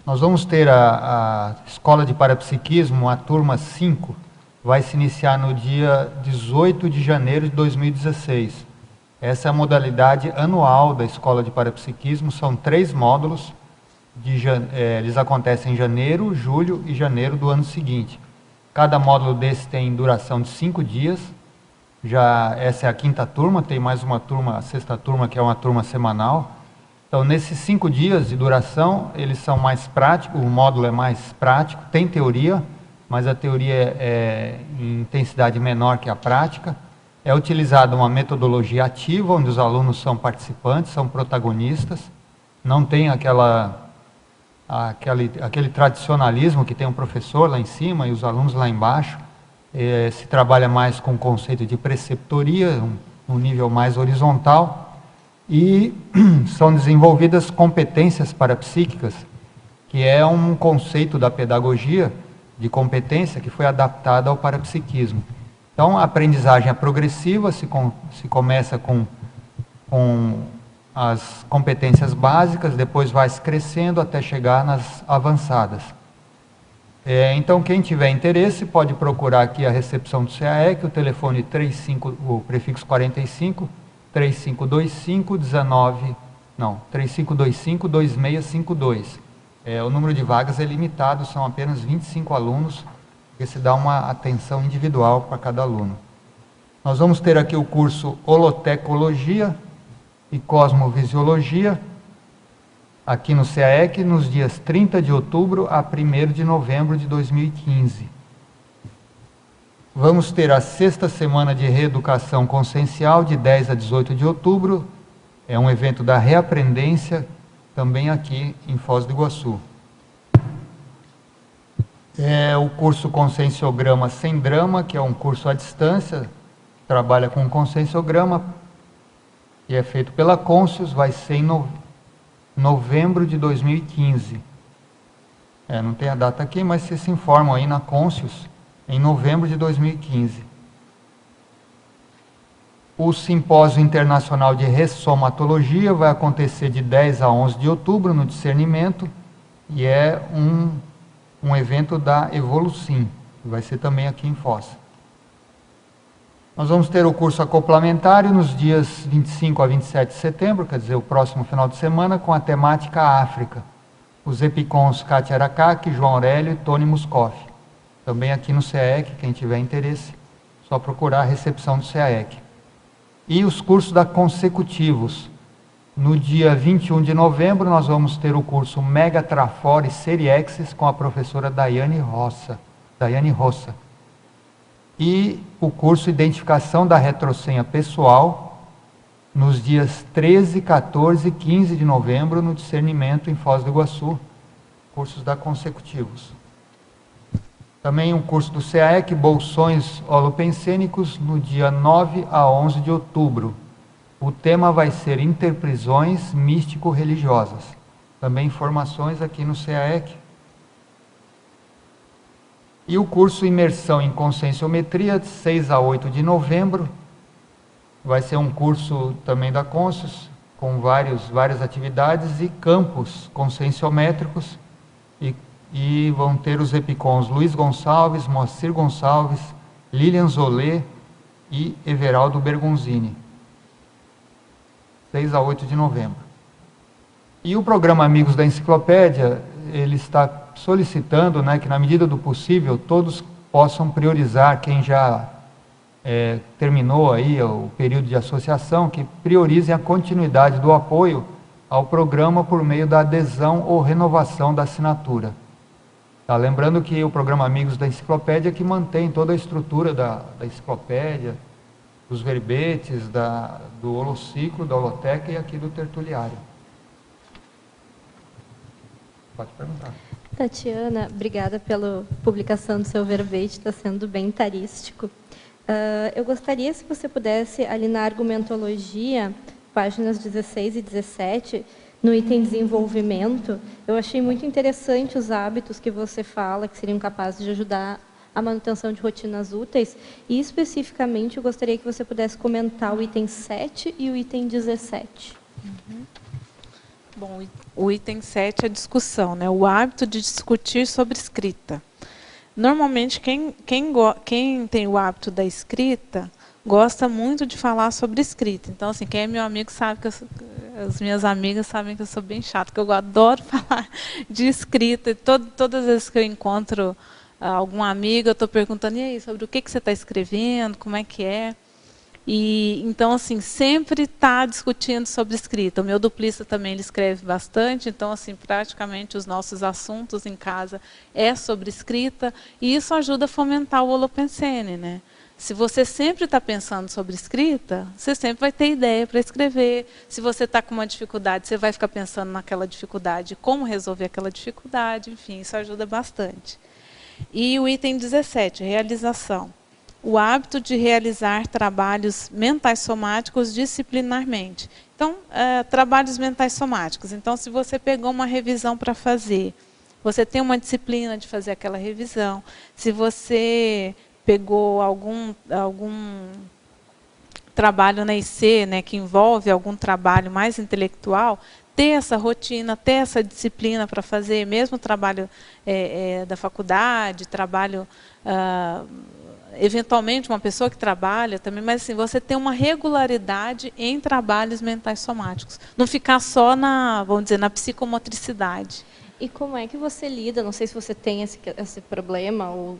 Nós vamos ter a Escola de Parapsiquismo, a turma 5, vai se iniciar no dia 18 de janeiro de 2016. Essa é a modalidade anual da Escola de Parapsiquismo, são 3 módulos, eles acontecem em janeiro, julho e janeiro do ano seguinte. Cada módulo desse tem duração de 5 dias, essa é a 5ª turma, tem mais uma turma, a 6ª turma, que é uma turma semanal. Então, nesses 5 dias de duração, eles são mais práticos, o módulo é mais prático, tem teoria, mas a teoria é em intensidade menor que a prática. É utilizada uma metodologia ativa, onde os alunos são participantes, são protagonistas. Não tem aquele tradicionalismo que tem um professor lá em cima e os alunos lá embaixo. Se trabalha mais com o conceito de preceptoria, um nível mais horizontal. E são desenvolvidas competências parapsíquicas, que é um conceito da pedagogia de competência que foi adaptado ao parapsiquismo. Então, a aprendizagem é progressiva, se começa com as competências básicas, depois vai crescendo até chegar nas avançadas. Então, quem tiver interesse pode procurar aqui a recepção do CAEC, o telefone o prefixo 45, 3525-2652. O número de vagas é limitado, são apenas 25 alunos, porque se dá uma atenção individual para cada aluno. Nós vamos ter aqui o curso Holotecologia e Cosmovisiologia, aqui no CAEC, nos dias 30 de outubro a 1º de novembro de 2015. Vamos ter a 6ª Semana de Reeducação Consciencial, de 10 a 18 de outubro. É um evento da Reaprendência, também aqui em Foz do Iguaçu. O curso Conscienciograma Sem Drama, que é um curso à distância, trabalha com conscienciograma, e é feito pela Conscius, vai ser em novembro de 2015. Não tem a data aqui, mas vocês se informam aí na Conscius, em novembro de 2015. O Simpósio Internacional de Ressomatologia vai acontecer de 10 a 11 de outubro, no Discernimento, e é um evento da Evolucim, que vai ser também aqui em Foz. Nós vamos ter o curso acoplamentário nos dias 25 a 27 de setembro, quer dizer, o próximo final de semana, com a temática África. Os epicons Kátia Aracaki, João Aurélio e Tony Muscoff. Também aqui no CAEC, quem tiver interesse, só procurar a recepção do CAEC. E os cursos da Consecutivos. No dia 21 de novembro, nós vamos ter o curso Mega Trafora e Seriexis com a professora Daiane Roça. E o curso Identificação da Retrosenha Pessoal, nos dias 13, 14 e 15 de novembro, no Discernimento, em Foz do Iguaçu. Cursos da Consecutivos. Também um curso do CAEC, Bolsões Holopensênicos, no dia 9 a 11 de outubro. O tema vai ser Interprisões Místico-Religiosas. Também informações aqui no CAEC. E o curso Imersão em Conscienciometria, de 6 a 8 de novembro. Vai ser um curso também da Conscius, com várias atividades e campos conscienciométricos. E vão ter os epicons Luiz Gonçalves, Moacir Gonçalves, Lilian Zolé e Everaldo Bergonzini. 6 a 8 de novembro. E o programa Amigos da Enciclopédia, ele está solicitando, que na medida do possível todos possam priorizar, quem já terminou aí o período de associação, que priorizem a continuidade do apoio ao programa por meio da adesão ou renovação da assinatura. Lembrando que o programa Amigos da Enciclopédia que mantém toda a estrutura da enciclopédia, dos verbetes, do holociclo, da holoteca e aqui do tertuliário. Pode perguntar. Tatiana, obrigada pela publicação do seu verbete, está sendo bem tarístico. Eu gostaria, se você pudesse, ali na argumentologia, páginas 16 e 17, no item desenvolvimento, eu achei muito interessante os hábitos que você fala, que seriam capazes de ajudar a manutenção de rotinas úteis, e especificamente eu gostaria que você pudesse comentar o item 7 e o item 17. Bom, o item 7 é a discussão, né? O hábito de discutir sobre escrita. Normalmente, quem tem o hábito da escrita, gosta muito de falar sobre escrita. Então, assim, quem é meu amigo sabe que as minhas amigas sabem que eu sou bem chata, que eu adoro falar de escrita. Todas as vezes que eu encontro algum amigo, eu estou perguntando, e aí, sobre o que você está escrevendo, como é que é? E, então, assim, sempre está discutindo sobre escrita. O meu duplista também ele escreve bastante, então, assim, praticamente os nossos assuntos em casa é sobre escrita, e isso ajuda a fomentar o holopensene, né? Se você sempre está pensando sobre escrita, você sempre vai ter ideia para escrever. Se você está com uma dificuldade, você vai ficar pensando naquela dificuldade, como resolver aquela dificuldade, enfim, isso ajuda bastante. E o item 17, realização. O hábito de realizar trabalhos mentais somáticos disciplinarmente. Então, trabalhos mentais somáticos. Então, se você pegou uma revisão para fazer, você tem uma disciplina de fazer aquela revisão. Se você pegou algum trabalho na IC, né, que envolve algum trabalho mais intelectual, ter essa rotina, ter essa disciplina para fazer, mesmo trabalho da faculdade, trabalho, eventualmente uma pessoa que trabalha também, mas assim, você ter uma regularidade em trabalhos mentais somáticos. Não ficar só vamos dizer, na psicomotricidade. E como é que você lida, não sei se você tem esse problema, ou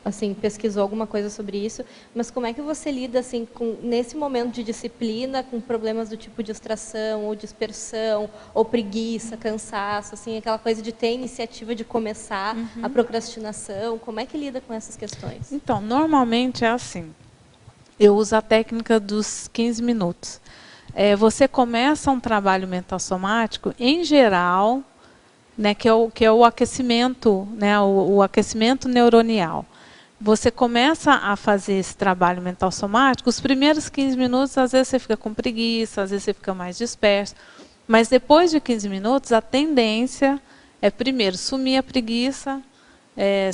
assim, pesquisou alguma coisa sobre isso, mas como é que você lida assim, nesse momento de disciplina, com problemas do tipo distração, ou dispersão, ou preguiça, cansaço, assim, aquela coisa de ter iniciativa de começar, a procrastinação, como é que lida com essas questões? Então, normalmente é assim, eu uso a técnica dos 15 minutos. Você começa um trabalho mental somático, em geral, né, que é o aquecimento, né, o aquecimento neuronial. Você começa a fazer esse trabalho mental somático, os primeiros 15 minutos, às vezes você fica com preguiça, às vezes você fica mais disperso, mas depois de 15 minutos, a tendência é, primeiro, sumir a preguiça,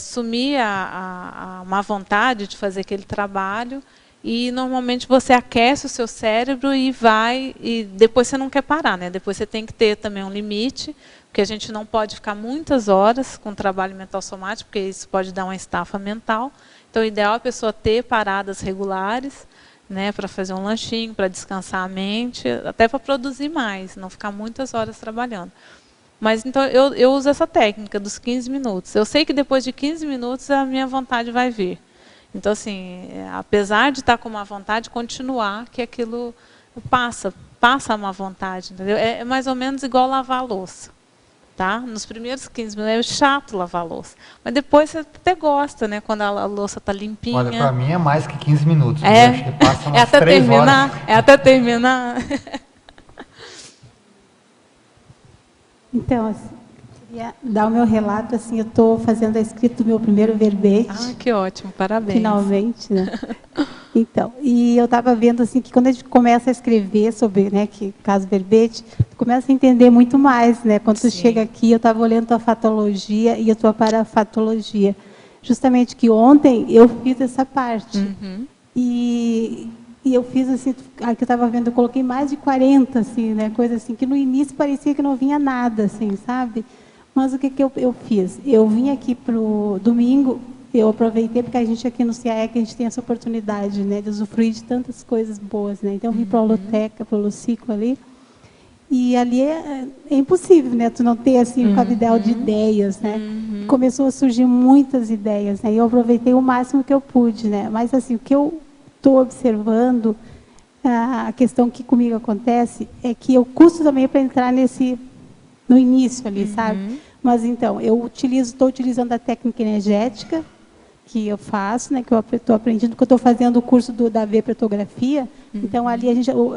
sumir a má vontade de fazer aquele trabalho, e normalmente você aquece o seu cérebro e depois você não quer parar, né? Depois você tem que ter também um limite, porque a gente não pode ficar muitas horas com trabalho mental somático, porque isso pode dar uma estafa mental. Então, o ideal é a pessoa ter paradas regulares, né, para fazer um lanchinho, para descansar a mente, até para produzir mais, não ficar muitas horas trabalhando. Mas, então, eu uso essa técnica dos 15 minutos. Eu sei que depois de 15 minutos a minha vontade vai vir. Então, assim, apesar de estar com uma vontade, continuar, que aquilo passa a má vontade, entendeu? É mais ou menos igual lavar a louça. Tá? Nos primeiros 15 minutos é chato lavar a louça. Mas depois você até gosta, né? Quando a louça está limpinha. Olha, para mim é mais que 15 minutos. Eu acho que passa umas até 3 terminar, horas. é até terminar. Então, assim, queria dar o meu relato. Assim, eu estou fazendo a escrita do meu primeiro verbete. Ah, que ótimo, parabéns. Finalmente, né? Então, e eu estava vendo assim que quando a gente começa a escrever sobre, né, que caso verbete, tu começa a entender muito mais, né? Quando tu chega aqui, eu estava olhando tua fatologia e a tua parafatologia. Justamente que ontem eu fiz essa parte. E eu fiz assim, aqui eu estava vendo, eu coloquei mais de 40, assim, né? Coisa assim, que no início parecia que não vinha nada, assim, sabe? Mas o que eu fiz? Eu vim aqui para o domingo. Eu aproveitei, porque a gente aqui no CIAEC, a gente tem essa oportunidade, né, de usufruir de tantas coisas boas, né? Então, eu vim para a holoteca, para o Holociclo ali, e ali é impossível, né, tu não ter, assim, um cabedal de ideias, né? Começou a surgir muitas ideias, né? E eu aproveitei o máximo que eu pude, né? Mas, assim, o que eu estou observando, a questão que comigo acontece, é que eu custo também para entrar no início ali, sabe? Mas, então, eu estou utilizando a técnica energética, que eu faço, né, que eu estou aprendendo, porque eu estou fazendo o curso da Vepretografia. Então, ali,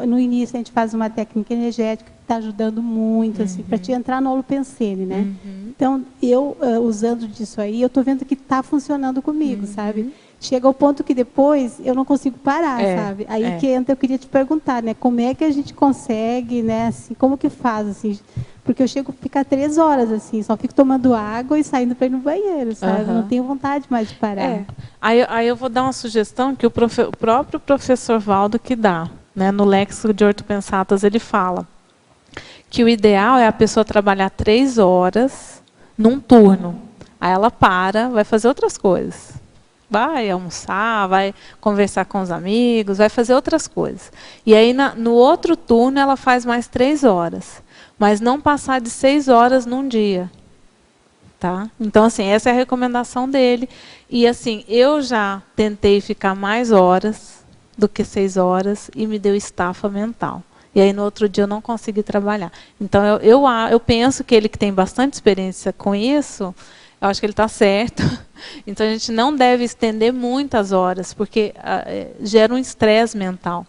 no início, a gente faz uma técnica energética que está ajudando muito, assim, para te entrar no holopensene, né? Então, eu, usando disso aí, eu estou vendo que está funcionando comigo, sabe? chega ao ponto que depois eu não consigo parar, É, sabe? Aí é. que entra, eu queria te perguntar, né? Como é que a gente consegue, né? Assim, como que faz, assim? Porque eu chego a ficar 3 horas, assim, só fico tomando água e saindo para ir no banheiro, sabe? Aham. Não tenho vontade mais de parar. É. Aí eu vou dar uma sugestão que o próprio professor Valdo que dá, né? No Léxico de Ortopensatas ele fala que o ideal é a pessoa trabalhar 3 horas num turno. Aí ela para, vai fazer outras coisas. Vai almoçar, vai conversar com os amigos, vai fazer outras coisas. E aí, no outro turno, ela faz mais 3 horas. Mas não passar de 6 horas num dia. Tá? Então, assim, essa é a recomendação dele. E, assim, eu já tentei ficar mais horas do que 6 horas e me deu estafa mental. E aí, no outro dia, eu não consegui trabalhar. Então, eu penso que ele que tem bastante experiência com isso, eu acho que ele está certo. Então, a gente não deve estender muitas horas, porque gera um estresse mental.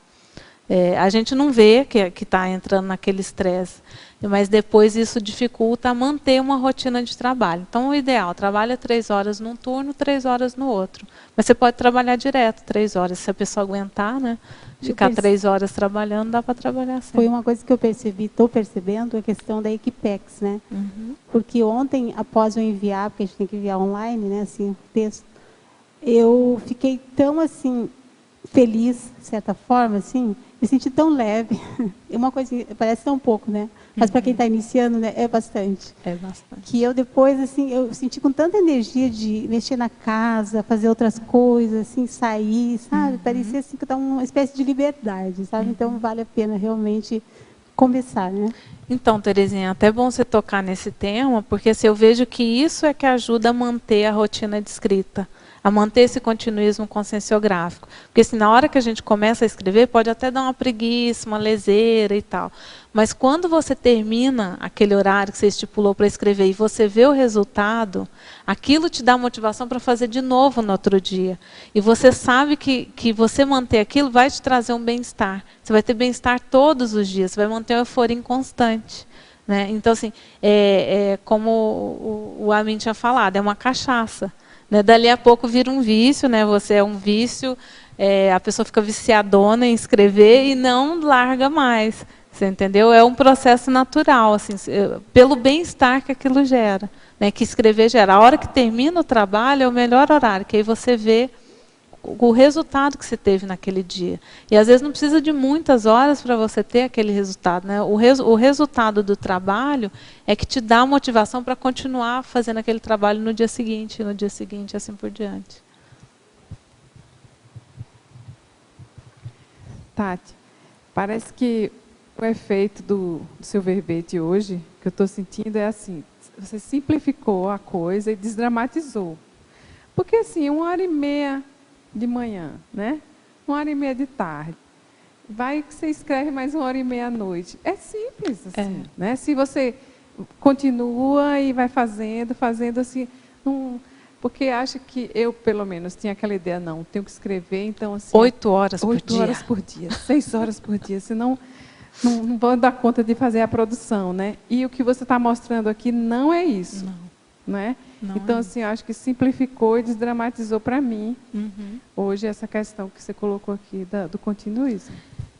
A gente não vê que está entrando naquele estresse, mas depois isso dificulta manter uma rotina de trabalho. Então, o ideal, trabalha 3 horas num turno, 3 horas no outro. Mas você pode trabalhar direto 3 horas, se a pessoa aguentar, né? Ficar 3 horas trabalhando, dá para trabalhar assim. Foi uma coisa que eu percebi, estou percebendo, a questão da Equipex, né? Porque ontem, após eu enviar, porque a gente tem que enviar online, né, assim, o texto, eu fiquei tão, assim, feliz, de certa forma, assim, me senti tão leve. É uma coisa, parece tão pouco, né? Mas para quem está iniciando, né, é bastante. É bastante. Que eu depois, assim, eu senti com tanta energia de mexer na casa, fazer outras coisas, assim, sair, sabe? Parecia assim que eu estava uma espécie de liberdade, sabe? Então vale a pena realmente começar, né? Então, Terezinha, até bom você tocar nesse tema, porque assim, eu vejo que isso é que ajuda a manter a rotina de escrita, a manter esse continuismo conscienciográfico. Porque assim, na hora que a gente começa a escrever, pode até dar uma preguiça, uma leseira e tal. Mas quando você termina aquele horário que você estipulou para escrever e você vê o resultado, aquilo te dá motivação para fazer de novo no outro dia. E você sabe que você manter aquilo vai te trazer um bem-estar. Você vai ter bem-estar todos os dias, você vai manter uma euforia inconstante. Né? Então, assim, como o Amin tinha falado, é uma cachaça. Né? Dali a pouco vira um vício, né? Você é um vício, a pessoa fica viciadona em escrever e não larga mais. Você entendeu? É um processo natural, assim, pelo bem-estar que aquilo gera, né? Que escrever gera. A hora que termina o trabalho é o melhor horário, que aí você vê o resultado que você teve naquele dia. E às vezes não precisa de muitas horas para você ter aquele resultado. Né? O resultado do trabalho é que te dá motivação para continuar fazendo aquele trabalho no dia seguinte, assim por diante. Tati, parece que o efeito do seu verbete hoje, que eu estou sentindo, é assim, você simplificou a coisa e desdramatizou. Porque assim, 1h30 de manhã, né? 1h30 de tarde. Vai que você escreve mais 1h30 à noite. É simples, assim, né? Se você continua e vai fazendo assim, porque acha que eu, pelo menos, tinha aquela ideia, não, tenho que escrever, então assim... 8 horas por dia. 8 horas por dia, 6 horas por dia, senão não vou dar conta de fazer a produção, né? E o que você está mostrando aqui não é isso, né? Não então, assim, eu acho que simplificou e desdramatizou para mim, hoje, essa questão que você colocou aqui do continuismo.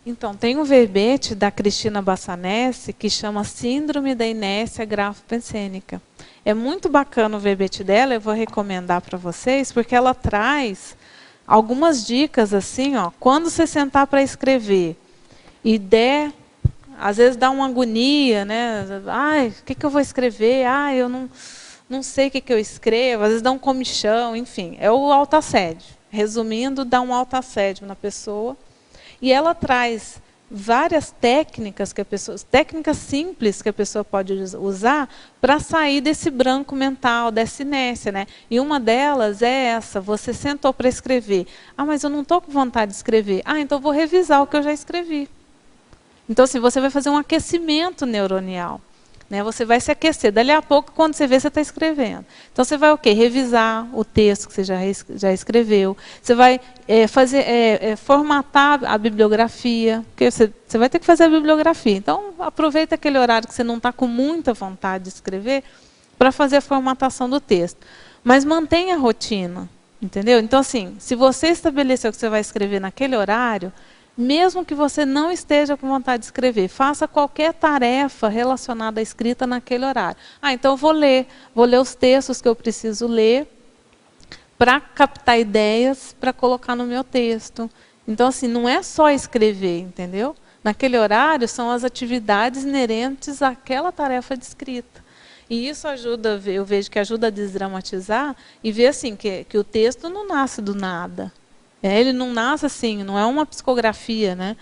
Então, tem um verbete da Cristina Bassanese que chama Síndrome da Inércia Grafo-Pensênica. É muito bacana o verbete dela, eu vou recomendar para vocês, porque ela traz algumas dicas, assim, ó, quando você sentar para escrever e às vezes dá uma agonia, né? Ai, o que eu vou escrever? Ai, eu não sei o que eu escrevo, às vezes dá um comichão, enfim, é o autoassédio. Resumindo, dá um autoassédio na pessoa. E ela traz várias técnicas técnicas simples que a pessoa pode usar para sair desse branco mental, dessa inércia, né? E uma delas é essa: você sentou para escrever. Ah, mas eu não estou com vontade de escrever. Ah, então eu vou revisar o que eu já escrevi. Então, assim, você vai fazer um aquecimento neuronial. Né? Você vai se aquecer. Dali a pouco, quando você vê, você está escrevendo. Então, você vai o quê? Revisar o texto que você já escreveu. Você vai formatar a bibliografia. Porque você vai ter que fazer a bibliografia. Então, aproveita aquele horário que você não está com muita vontade de escrever para fazer a formatação do texto. Mas mantenha a rotina. Entendeu? Então, assim, se você estabeleceu que você vai escrever naquele horário, mesmo que você não esteja com vontade de escrever, faça qualquer tarefa relacionada à escrita naquele horário. Ah, então eu vou ler os textos que eu preciso ler para captar ideias para colocar no meu texto. Então, assim, não é só escrever, entendeu? Naquele horário são as atividades inerentes àquela tarefa de escrita. E isso ajuda, eu vejo que ajuda a desdramatizar e ver assim, que o texto não nasce do nada. Ele não nasce assim, não é uma psicografia, né?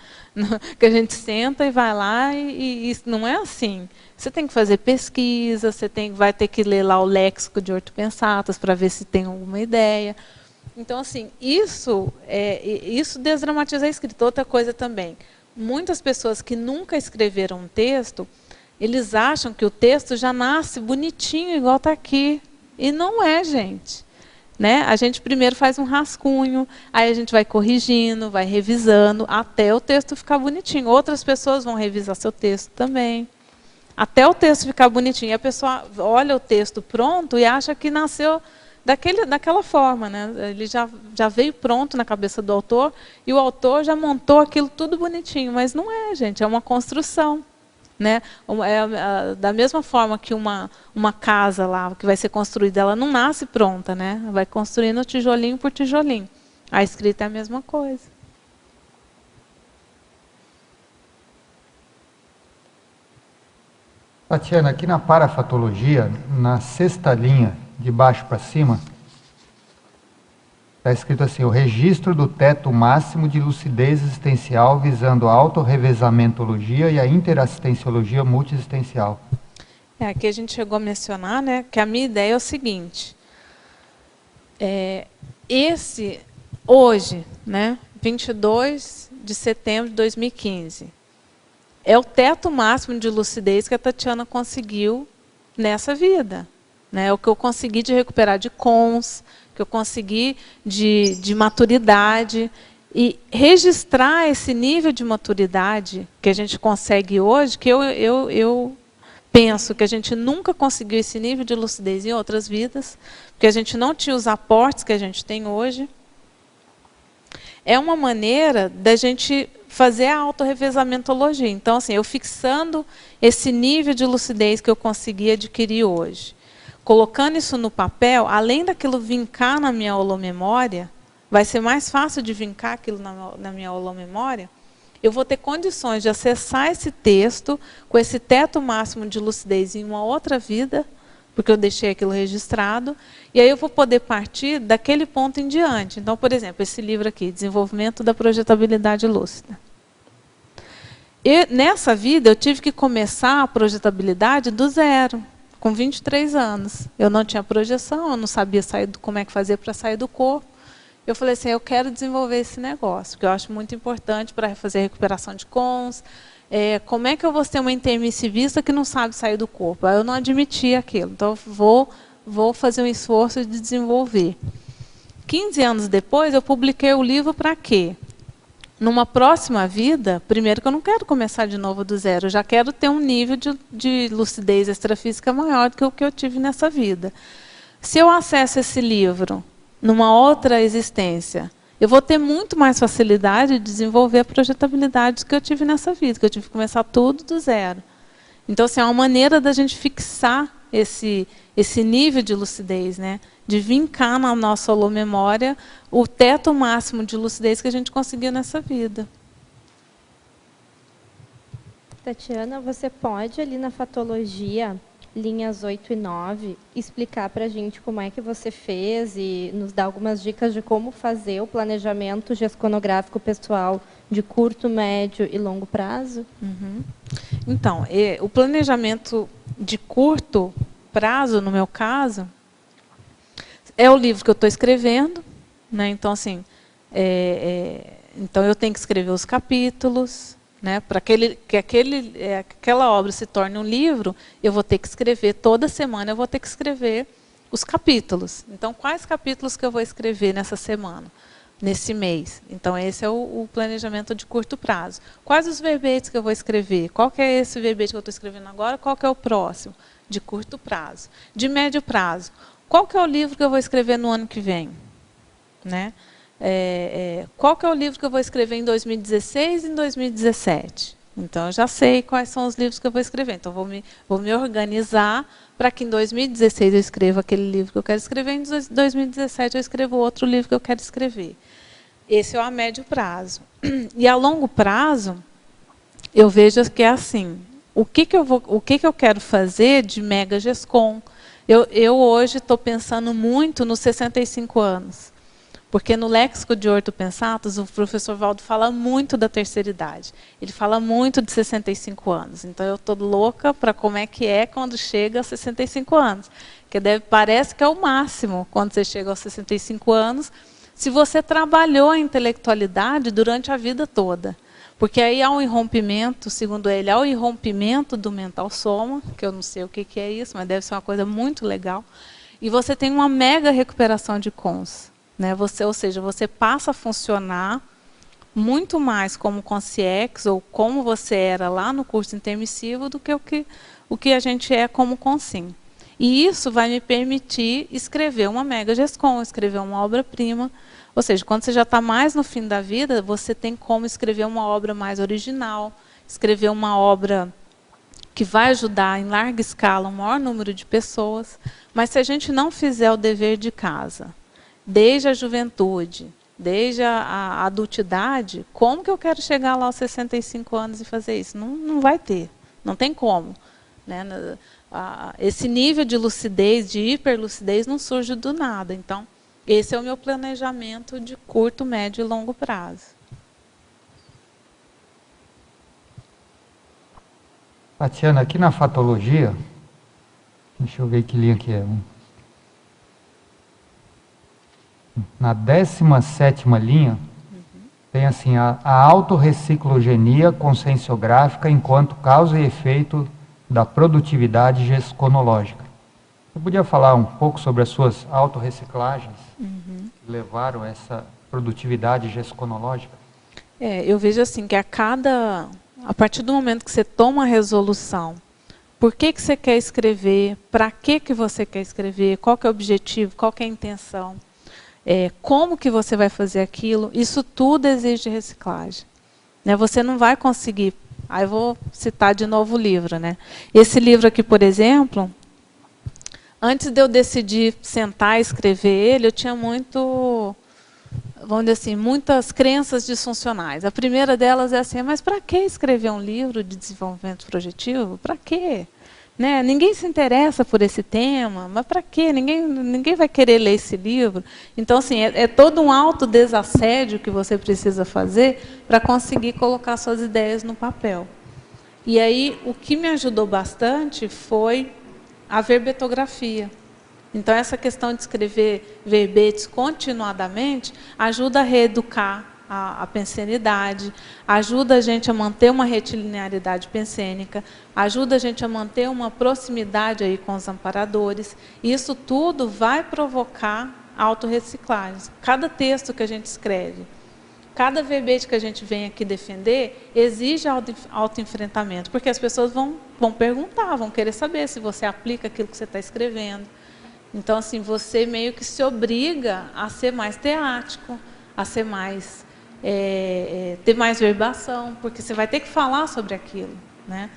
Que a gente senta e vai lá e não é assim. Você tem que fazer pesquisa, vai ter que ler lá o léxico de ortopensatas para ver se tem alguma ideia. Então, assim, isso desdramatiza a escrita. Outra coisa também, muitas pessoas que nunca escreveram um texto, eles acham que o texto já nasce bonitinho, igual está aqui. E não é, gente. Né? A gente primeiro faz um rascunho, aí a gente vai corrigindo, vai revisando, até o texto ficar bonitinho. Outras pessoas vão revisar seu texto também, até o texto ficar bonitinho. E a pessoa olha o texto pronto e acha que nasceu daquela forma. Né? Ele já veio pronto na cabeça do autor, e o autor já montou aquilo tudo bonitinho. Mas não é, gente, é uma construção. Né? Da mesma forma que uma casa lá que vai ser construída, ela não nasce pronta, né? Vai construindo tijolinho por tijolinho. A escrita é a mesma coisa. Tatiana, aqui na parafatologia, na sexta linha, de baixo para cima, está escrito assim: o registro do teto máximo de lucidez existencial visando a autorrevesamentologia e a interassistenciologia multiexistencial. Aqui a gente chegou a mencionar, né, que a minha ideia é o seguinte. Hoje, né, 22 de setembro de 2015, é o teto máximo de lucidez que a Tatiana conseguiu nessa vida. Né, é o que eu consegui de recuperar de cons, que eu consegui de maturidade, e registrar esse nível de maturidade que a gente consegue hoje, que eu penso que a gente nunca conseguiu esse nível de lucidez em outras vidas, porque a gente não tinha os aportes que a gente tem hoje. É uma maneira da gente fazer a autorrevesamentologia. Então, assim, eu fixando esse nível de lucidez que eu consegui adquirir hoje, colocando isso no papel, além daquilo vincar na minha holomemória, vai ser mais fácil de vincar aquilo na minha holomemória, eu vou ter condições de acessar esse texto com esse teto máximo de lucidez em uma outra vida, porque eu deixei aquilo registrado, e aí eu vou poder partir daquele ponto em diante. Então, por exemplo, esse livro aqui, Desenvolvimento da Projetabilidade Lúcida. Nessa vida, eu tive que começar a projetabilidade do zero. Com 23 anos, eu não tinha projeção, eu não sabia como é que fazer para sair do corpo. Eu falei assim, eu quero desenvolver esse negócio, que eu acho muito importante para fazer a recuperação de cons. Como é que eu vou ter uma intermissivista que não sabe sair do corpo? Eu não admiti aquilo, então vou fazer um esforço de desenvolver. 15 anos depois, eu publiquei o livro para quê? Numa próxima vida, primeiro que eu não quero começar de novo do zero, eu já quero ter um nível de lucidez extrafísica maior do que o que eu tive nessa vida. Se eu acesso esse livro numa outra existência, eu vou ter muito mais facilidade de desenvolver a projetabilidade que eu tive nessa vida, que eu tive que começar tudo do zero. Então, assim, é uma maneira da gente fixar esse nível de lucidez, né? De vincar na nossa holomemória o teto máximo de lucidez que a gente conseguiu nessa vida. Tatiana, você pode, ali na fatologia, linhas 8 e 9, explicar para a gente como é que você fez e nos dar algumas dicas de como fazer o planejamento gesconográfico pessoal de curto, médio e longo prazo? Uhum. Então, o planejamento de curto prazo, no meu caso, é o livro que eu estou escrevendo, né? Então, assim, então eu tenho que escrever os capítulos, né? Para que aquela obra se torne um livro, eu vou ter que escrever, toda semana eu vou ter que escrever os capítulos. Então, quais capítulos que eu vou escrever nessa semana, nesse mês? Então, esse é o planejamento de curto prazo. Quais os verbetes que eu vou escrever? Qual que é esse verbete que eu estou escrevendo agora? Qual que é o próximo? De curto prazo. De médio prazo. Qual que é o livro que eu vou escrever no ano que vem? né? Qual que é o livro que eu vou escrever em 2016 e em 2017? Então, eu já sei quais são os livros que eu vou escrever. Então, vou me organizar para que em 2016 eu escreva aquele livro que eu quero escrever, em 2017 eu escrevo outro livro que eu quero escrever. Esse é o a médio prazo. E a longo prazo, eu vejo que é assim, o que eu quero fazer de mega GESCOM? Eu hoje estou pensando muito nos 65 anos. Porque no Léxico de Ortopensatos, o professor Valdo fala muito da terceira idade. Ele fala muito de 65 anos. Então, eu estou louca para como é que é quando chega aos 65 anos. Porque parece que é o máximo quando você chega aos 65 anos, se você trabalhou a intelectualidade durante a vida toda. Porque aí há um irrompimento, segundo ele, há o irrompimento do mental soma, que eu não sei o que é isso, mas deve ser uma coisa muito legal. E você tem uma mega recuperação de cons. Né? Ou seja, você passa a funcionar muito mais como consciex, ou como você era lá no curso intermissivo, do que o que a gente é como consim. E isso vai me permitir escrever uma mega GESCOM, escrever uma obra-prima. Ou seja, quando você já está mais no fim da vida, você tem como escrever uma obra mais original, escrever uma obra que vai ajudar em larga escala um maior número de pessoas. Mas se a gente não fizer o dever de casa, desde a juventude, desde a adultidade, como que eu quero chegar lá aos 65 anos e fazer isso? Não vai ter, não tem como. Né? Esse nível de lucidez, de hiperlucidez, não surge do nada. Então, esse é o meu planejamento de curto, médio e longo prazo. Tatiana, aqui na fatologia, deixa eu ver que linha que é. Na 17ª linha, tem assim, a autorreciclogenia conscienciográfica enquanto causa e efeito da produtividade gesconológica. Você podia falar um pouco sobre as suas autorreciclagens que levaram a essa produtividade gesconológica? Eu vejo assim, que a partir do momento que você toma a resolução, por que você quer escrever, para que você quer escrever, qual que é o objetivo, qual que é a intenção, como que você vai fazer aquilo, isso tudo exige reciclagem. Né? Você não vai conseguir. Aí eu vou citar de novo o livro. Né? Esse livro aqui, por exemplo, antes de eu decidir sentar e escrever ele, eu tinha vamos dizer assim, muitas crenças disfuncionais. A primeira delas é assim, mas para que escrever um livro de desenvolvimento projetivo? Para quê? Né? Ninguém se interessa por esse tema, mas para quê? Ninguém vai querer ler esse livro. Então, assim, é todo um autodesassédio que você precisa fazer para conseguir colocar suas ideias no papel. E aí, o que me ajudou bastante foi a verbetografia. Então, essa questão de escrever verbetes continuadamente ajuda a reeducar a pensenidade, ajuda a gente a manter uma retilinearidade pensênica, ajuda a gente a manter uma proximidade aí com os amparadores. Isso tudo vai provocar autorreciclagem. Cada texto que a gente escreve, cada verbete que a gente vem aqui defender, exige autoenfrentamento, porque as pessoas vão perguntar, vão querer saber se você aplica aquilo que você está escrevendo. Então, assim, você meio que se obriga a ser mais teático, a ser mais... ter mais verbação, porque você vai ter que falar sobre aquilo. Né?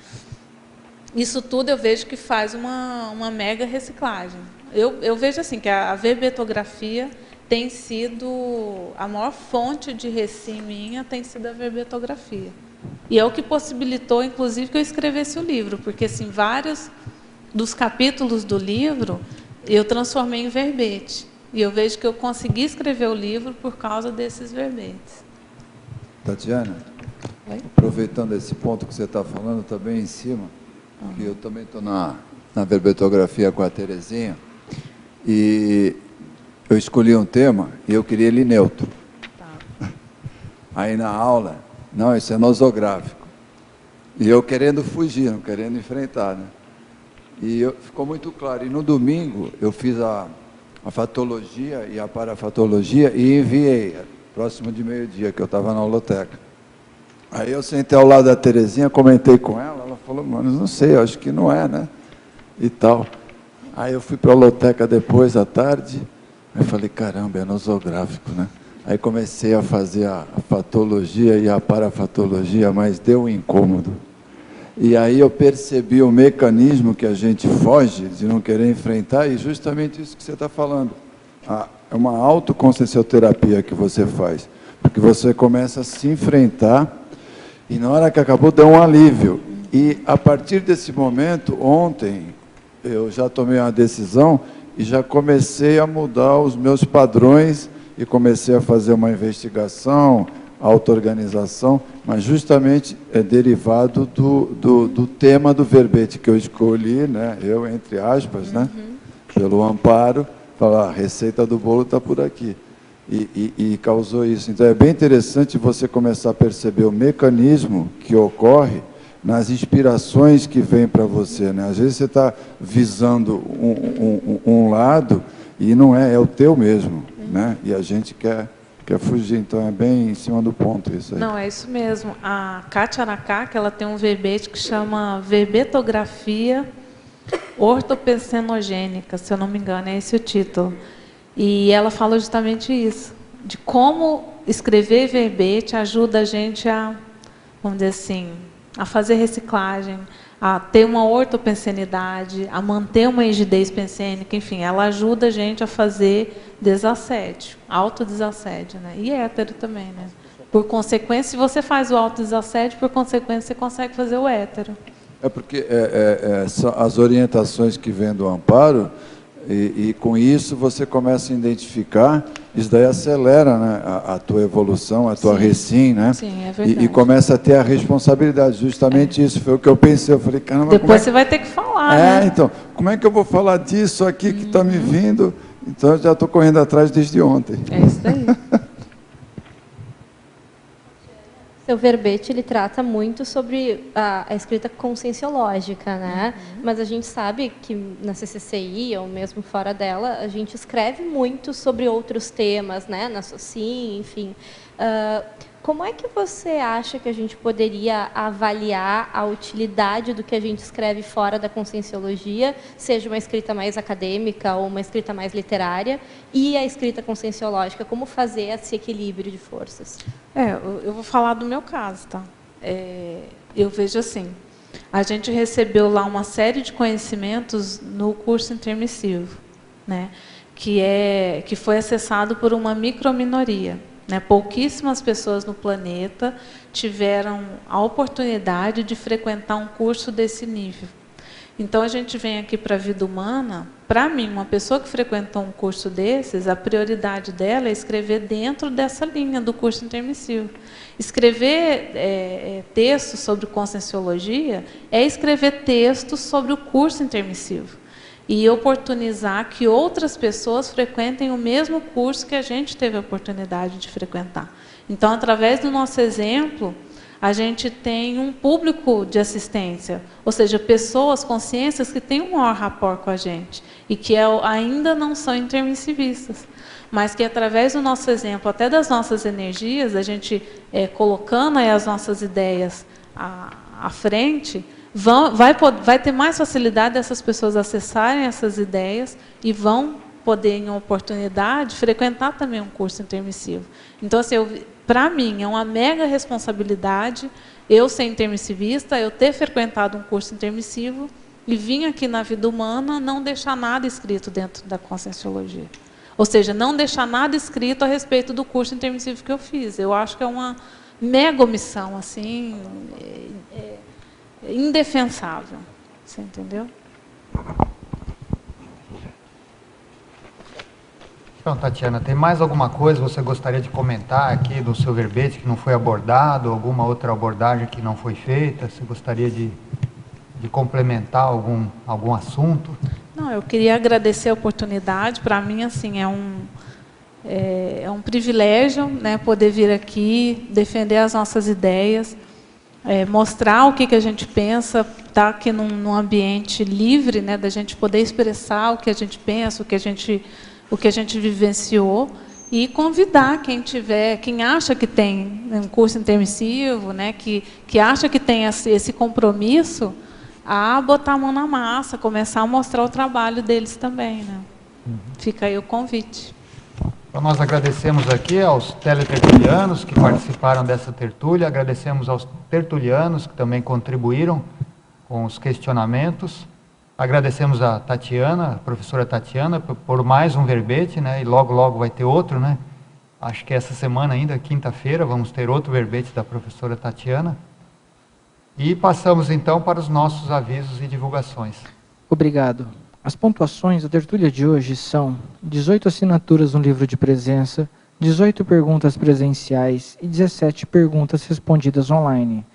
Isso tudo eu vejo que faz uma mega reciclagem. Eu vejo assim, que a verbetografia tem sido... A maior fonte de reci minha tem sido a verbetografia. E é o que possibilitou, inclusive, que eu escrevesse o livro, porque assim, vários dos capítulos do livro eu transformei em verbete. E eu vejo que eu consegui escrever o livro por causa desses verbetes. Tatiana, Oi? aproveitando esse ponto que você está falando, também em cima, que eu também estou na verbetografia com a Terezinha, e eu escolhi um tema e eu queria ele neutro. Tá. Aí na aula, não, isso é nosográfico. E eu querendo fugir, não querendo enfrentar, né? E ficou muito claro. E no domingo eu fiz a fatologia e a parafatologia e enviei, próximo de meio-dia, que eu estava na holoteca. Aí eu sentei ao lado da Terezinha, comentei com ela falou, mano, não sei, acho que não é, né? E tal. Aí eu fui para a holoteca depois, à tarde, Aí eu falei, caramba, é nosográfico, né? Aí comecei a fazer a fatologia e a parafatologia, mas deu um incômodo. E aí eu percebi o mecanismo que a gente foge de não querer enfrentar, e justamente isso que você está falando. É uma autoconsciencioterapia que você faz, porque você começa a se enfrentar, e na hora que acabou deu um alívio. E a partir desse momento, ontem, eu já tomei uma decisão e já comecei a mudar os meus padrões e comecei a fazer uma investigação, auto-organização, mas justamente é derivado do tema do verbete que eu escolhi, né? Eu, entre aspas, né? Pelo amparo, falar, a receita do bolo está por aqui. E causou isso. Então, é bem interessante você começar a perceber o mecanismo que ocorre nas inspirações que vêm para você, né? Às vezes você está visando um lado e não é o teu mesmo, né? E a gente quer fugir, então é bem em cima do ponto isso aí. Não, é isso mesmo. A Kátia Aracaki, ela tem um verbete que chama verbetografia ortopensenogênica, se eu não me engano, é esse o título. E ela fala justamente isso, de como escrever verbete ajuda a gente a, vamos dizer assim, a fazer reciclagem, a ter uma ortopensenidade, a manter uma rigidez pensênica, enfim, ela ajuda a gente a fazer desassédio, autodesassédio, né? E hétero também, né? Por consequência, se você faz o autodesassédio, por consequência, você consegue fazer o hétero. É porque são as orientações que vêm do amparo, e com isso você começa a identificar, isso daí acelera, né, a tua evolução, a tua recim, né? Sim, é verdade. E começa a ter a responsabilidade, justamente isso foi o que eu pensei, eu falei, caramba, depois você vai ter que falar, né? Então, como é que eu vou falar disso aqui que está me vindo? Então, eu já estou correndo atrás desde ontem. É isso daí. Seu verbete, ele trata muito sobre a escrita conscienciológica, né? Mas a gente sabe que na CCCI, ou mesmo fora dela, a gente escreve muito sobre outros temas, né? Na SOCIM, enfim. Como é que você acha que a gente poderia avaliar a utilidade do que a gente escreve fora da conscienciologia, seja uma escrita mais acadêmica ou uma escrita mais literária, e a escrita conscienciológica? Como fazer esse equilíbrio de forças? Eu vou falar do meu caso, tá? Eu vejo assim, a gente recebeu lá uma série de conhecimentos no curso intermissivo, né? Que foi acessado por uma microminoria. Né? Pouquíssimas pessoas no planeta tiveram a oportunidade de frequentar um curso desse nível. Então, a gente vem aqui para a vida humana, para mim, uma pessoa que frequentou um curso desses, a prioridade dela é escrever dentro dessa linha do curso intermissivo. Escrever textos sobre conscienciologia é escrever textos sobre o curso intermissivo. E oportunizar que outras pessoas frequentem o mesmo curso que a gente teve a oportunidade de frequentar. Então, através do nosso exemplo, a gente tem um público de assistência, ou seja, pessoas, consciências que têm um maior rapport com a gente e que ainda não são intermissivistas, mas que através do nosso exemplo, até das nossas energias, a gente colocando aí as nossas ideias à frente, vai ter mais facilidade dessas pessoas acessarem essas ideias e vão poder, em uma oportunidade, frequentar também um curso intermissivo. Então, assim, para mim, é uma mega responsabilidade eu ser intermissivista, eu ter frequentado um curso intermissivo e vim aqui na vida humana não deixar nada escrito dentro da conscienciologia. Ou seja, não deixar nada escrito a respeito do curso intermissivo que eu fiz. Eu acho que é uma mega omissão, assim, indefensável. Você entendeu? Então, Tatiana, tem mais alguma coisa que você gostaria de comentar aqui do seu verbete que não foi abordado, alguma outra abordagem que não foi feita? Você gostaria de complementar algum assunto? Não, eu queria agradecer a oportunidade. Para mim, assim, é um privilégio, né, poder vir aqui, defender as nossas ideias, mostrar o que a gente pensa, estar aqui num ambiente livre, né, da gente poder expressar o que a gente pensa, o que a gente vivenciou, e convidar quem acha que tem um curso intermissivo, né, que acha que tem esse compromisso, a botar a mão na massa, começar a mostrar o trabalho deles também, né? Fica aí o convite. Então, nós agradecemos aqui aos teletertulianos que participaram dessa tertúlia, agradecemos aos tertulianos que também contribuíram com os questionamentos, agradecemos a Tatiana, a professora Tatiana, por mais um verbete, né? E logo, logo vai ter outro, né? Acho que essa semana ainda, quinta-feira, vamos ter outro verbete da professora Tatiana. E passamos então para os nossos avisos e divulgações. Obrigado. As pontuações da tertúlia de hoje são 18 assinaturas no livro de presença, 18 perguntas presenciais e 17 perguntas respondidas online.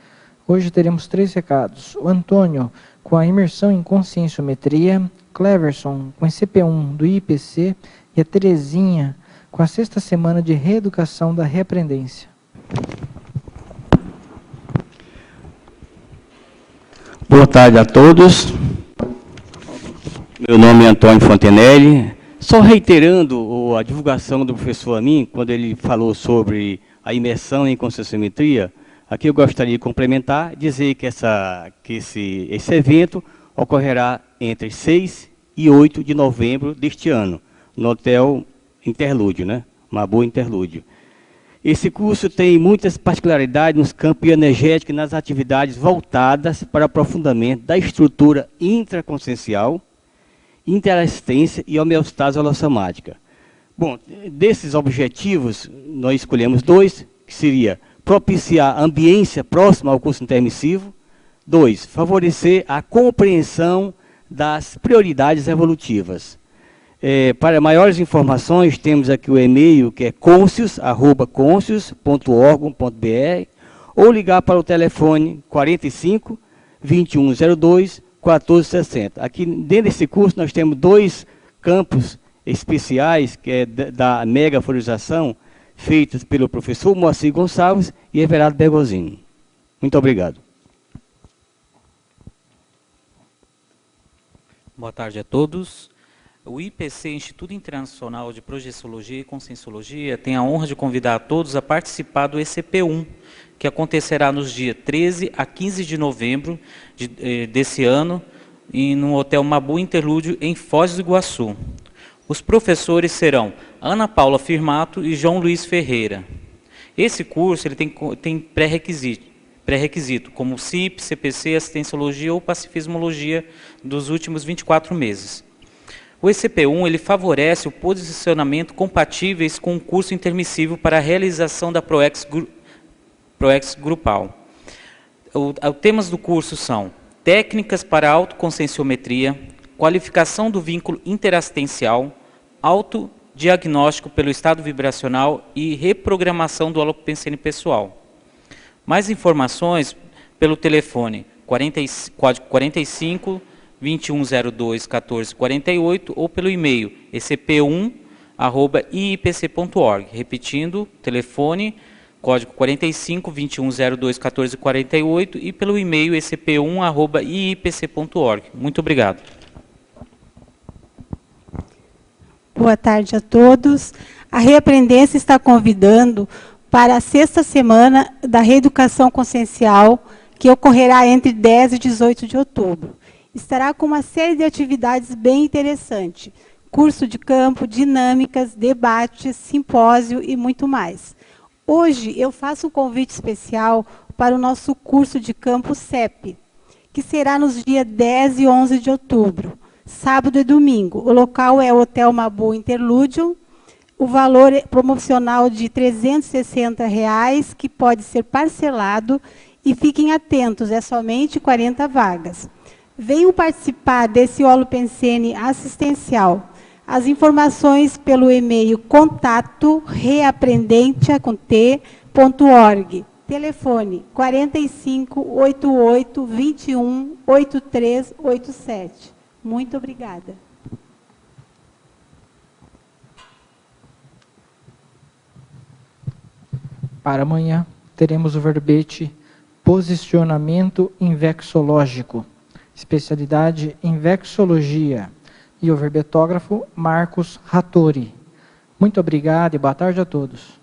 Hoje teremos 3 recados. O Antônio, com a imersão em conscienciometria, Cleverson, com a CP1 do IPC, e a Terezinha, com a 6ª semana de reeducação da reaprendência. Boa tarde a todos. Meu nome é Antônio Fontenelle. Só reiterando a divulgação do professor Amin, quando ele falou sobre a imersão em conscienciometria, aqui eu gostaria de complementar, dizer que esse evento ocorrerá entre 6 e 8 de novembro deste ano, no Hotel Interlúdio, né? Mabu Interlúdio. Esse curso tem muitas particularidades nos campos energéticos e nas atividades voltadas para o aprofundamento da estrutura intraconsciencial, interassistência e homeostase holossomática. Bom, desses objetivos, nós escolhemos 2, que seria propiciar a ambiência próxima ao curso intermissivo. 2, favorecer a compreensão das prioridades evolutivas. Para maiores informações, temos aqui o e-mail, que é conscius@conscius.org.br, ou ligar para o telefone 45 2102 1460. Aqui dentro desse curso nós temos 2 campos especiais, que é da megaforização, feitos pelo professor Moacir Gonçalves e Everardo Bergosini. Muito obrigado. Boa tarde a todos. O IPC, Instituto Internacional de Projeciologia e Conscienciologia, tem a honra de convidar a todos a participar do ECP1, que acontecerá nos dias 13 a 15 de novembro desse ano, no Hotel Mabu Interlúdio, em Foz do Iguaçu. Os professores serão Ana Paula Firmato e João Luiz Ferreira. Esse curso ele tem pré-requisito, como CIP, CPC, Assistenciologia ou Pacifismologia dos últimos 24 meses. O ECP1 ele favorece o posicionamento compatíveis com o curso intermissivo para a realização da ProEx grupal. Os temas do curso são técnicas para autoconscienciometria, qualificação do vínculo interassistencial, autodiagnóstico pelo estado vibracional e reprogramação do holopensene pessoal. Mais informações pelo telefone código 45 2102 1448 ou pelo e-mail ecp1@iipc.org. Repetindo, telefone código 45 2102 1448 e pelo e-mail ecp1@iipc.org. Muito obrigado. Boa tarde a todos. A Reaprendência está convidando para a 6ª semana da reeducação consciencial, que ocorrerá entre 10 e 18 de outubro. Estará com uma série de atividades bem interessantes. Curso de campo, dinâmicas, debates, simpósio e muito mais. Hoje eu faço um convite especial para o nosso curso de campo CEP, que será nos dias 10 e 11 de outubro, sábado e domingo. O local é o Hotel Mabu Interlúdio. O valor promocional de R$ 360, que pode ser parcelado, e fiquem atentos, é somente 40 vagas. Venham participar desse holopensene assistencial. As informações pelo e-mail contato@reaprendente.org. Telefone 45 88 21 8387. Muito obrigada. Para amanhã, teremos o verbete Posicionamento Invexológico, especialidade em Vexologia, e o verbetógrafo Marcos Rattori. Muito obrigado e boa tarde a todos.